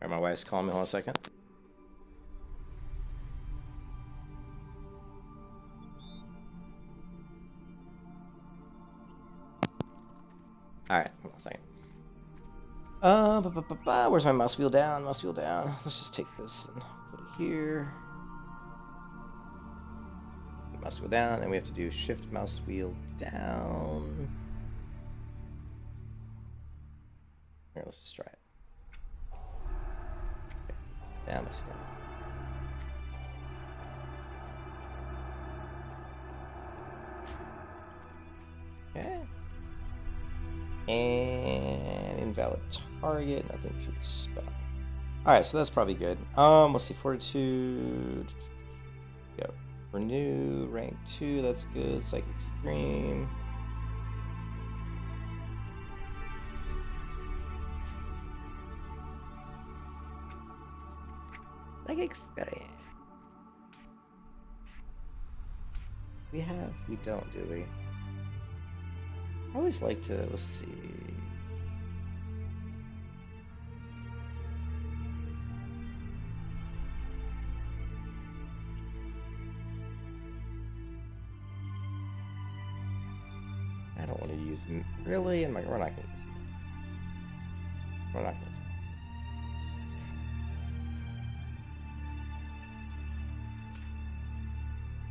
Alright, my wife's calling me. Hold on a second. Alright, hold on a second. Where's my mouse wheel down? Mouse wheel down. Let's just take this and put it here. Mouse wheel down, and we have to do shift mouse wheel down. Here, let's just try it. Okay, down, mouse wheel down. Okay. And invalid target, nothing to spell. Alright, so that's probably good. Let's see, Fortitude. Go. Renew, rank 2, that's good. Psychic Scream. Psychic Scream. We don't, do we? I always like to, let's see. I don't want to use, really? We're not going to use it. We're not going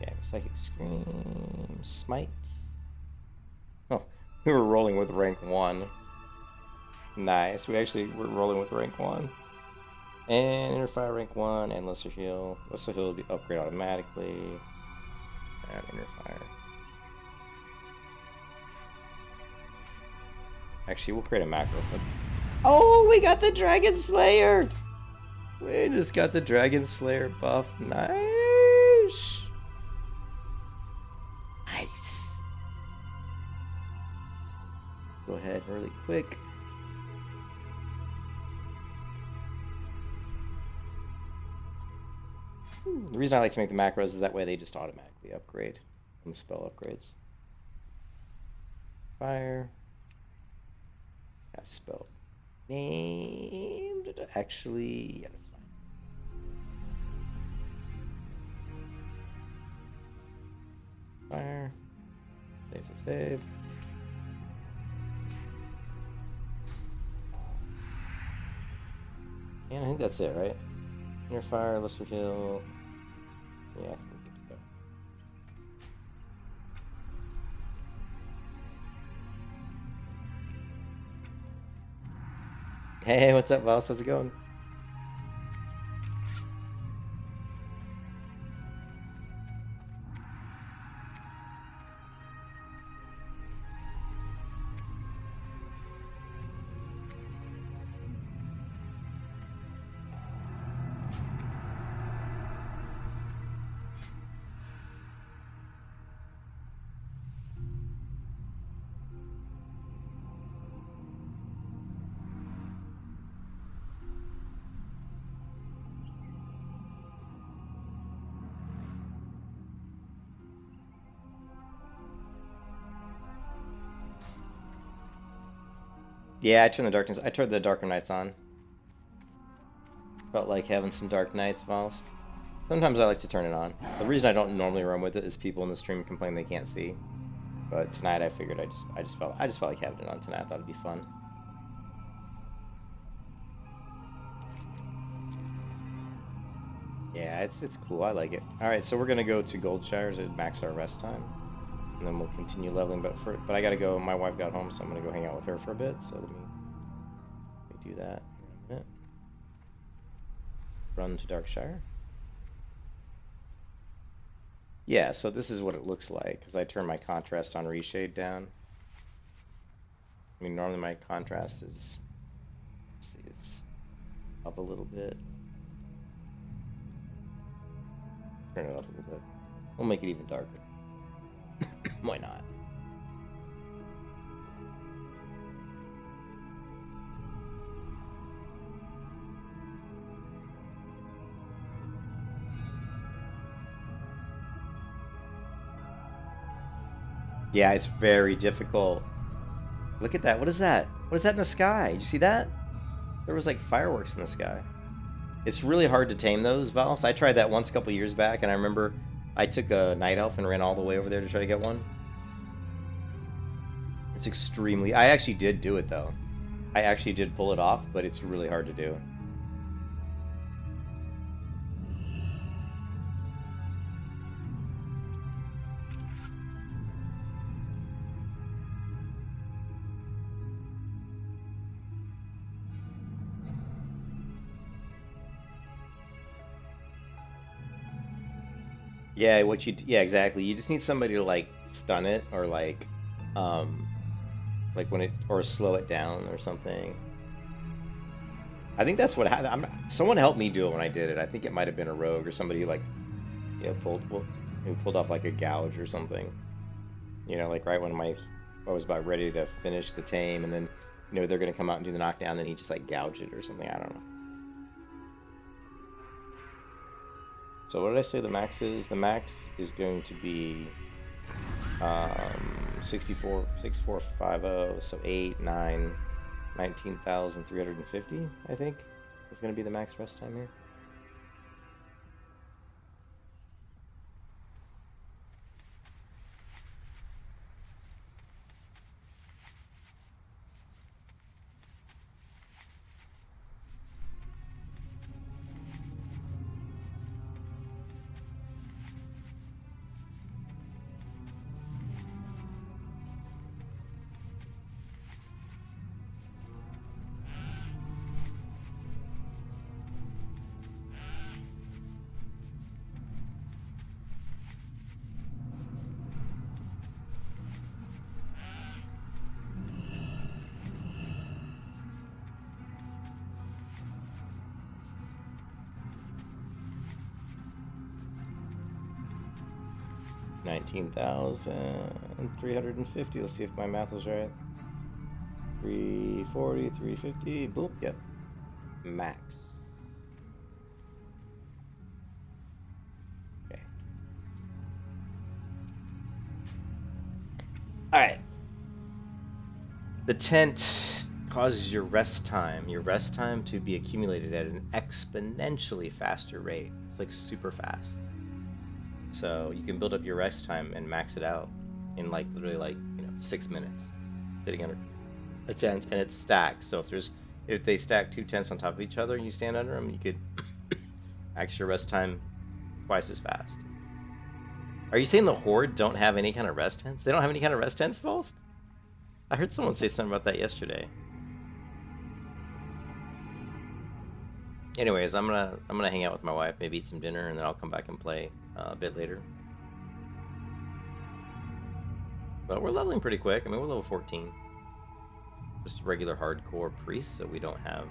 to. Okay, Psychic Scream, Smite. Oh. We were rolling with rank 1. Nice. We actually were rolling with rank 1. And Inner Fire rank 1 and Lesser Heal. Lesser Heal will be upgrade automatically. And Inner Fire. Actually, we'll create a macro. Oh, we got the Dragon Slayer! We just got the Dragon Slayer buff. Nice! go ahead really quick. The reason I like to make the macros is that way they just automatically upgrade when the spell upgrades. Fire. Yeah, spell named. Actually, yeah, that's fine. Fire. Save. And I think that's it, right? Inner fire, lesser kill. Yeah, I think we're good to go. Hey, what's up, boss? How's it going? Yeah, I turned the Darker Nights on. Felt like having some Dark Nights, Miles. Sometimes I like to turn it on. The reason I don't normally run with it is people in the stream complain they can't see. But tonight I figured I just felt like having it on tonight. I thought it'd be fun. Yeah, it's cool. I like it. All right, so we're gonna go to Goldshire to max our rest time, and then we'll continue leveling. But I gotta go. My wife got home, so I'm gonna go hang out with her for a bit. So let me do that in a minute. Run to Darkshire. Yeah, so this is what it looks like because I turned my contrast on reshade down. I mean, normally my contrast is, let's see, is up a little bit. Turn it up a little bit. We'll make it even darker. Why not? Yeah, it's very difficult. Look at that. What is that? What is that in the sky? Did you see that? There was like fireworks in the sky. It's really hard to tame those, Vals. I tried that once a couple years back, and I remember I took a night elf and ran all the way over there to try to get one. It's extremely... I actually did do it, though. I actually did pull it off, but it's really hard to do. Yeah, yeah, exactly. You just need somebody to like stun it or like when it, or slow it down or something. I think that's what happened. Someone helped me do it when I did it. I think it might have been a rogue or somebody like, you know, pulled off like a gouge or something. You know, like right when I was about ready to finish the tame, and then, you know, they're gonna come out and do the knockdown, then he just like gouged it or something. I don't know. So what did I say the max is? The max is going to be 6450, so 8, 9, 19,350, I think is going to be the max rest time here. $19,350. Let's see if my math was right. 340, 350. Boom. Yep. Max. Okay. Alright. The tent causes your rest time to be accumulated at an exponentially faster rate. It's like super fast. So you can build up your rest time and max it out in like literally like 6 minutes, sitting under a tent, and it's stacked. So if they stack 2 tents on top of each other and you stand under them, you could max your rest time twice as fast. Are you saying the Horde don't have any kind of rest tents? They don't have any kind of rest tents, Faust? I heard someone say something about that yesterday. Anyways, I'm gonna hang out with my wife, maybe eat some dinner, and then I'll come back and play a bit later. But we're leveling pretty quick. I mean, we're level 14. Just a regular hardcore priest, so we don't have,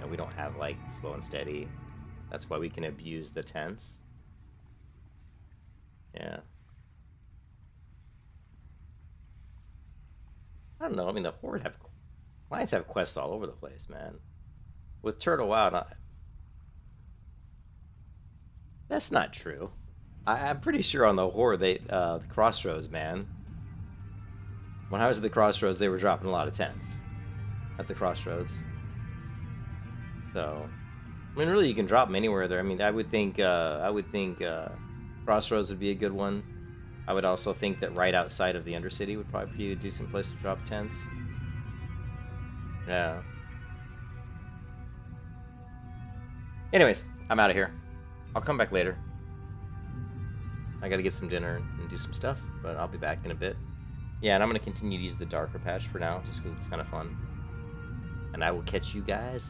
we don't have like slow and steady. That's why we can abuse the tents. Yeah. I don't know. I mean, the Horde Lions have quests all over the place, man. With Turtle out, that's not true. I'm pretty sure on the Horde, the Crossroads, man. When I was at the Crossroads, they were dropping a lot of tents at the Crossroads. So, I mean, really, you can drop them anywhere there. I mean, I would think Crossroads would be a good one. I would also think that right outside of the Undercity would probably be a decent place to drop tents. Yeah. Anyways, I'm out of here. I'll come back later. I gotta get some dinner and do some stuff, but I'll be back in a bit. Yeah, and I'm gonna continue to use the darker patch for now, just because it's kind of fun. And I will catch you guys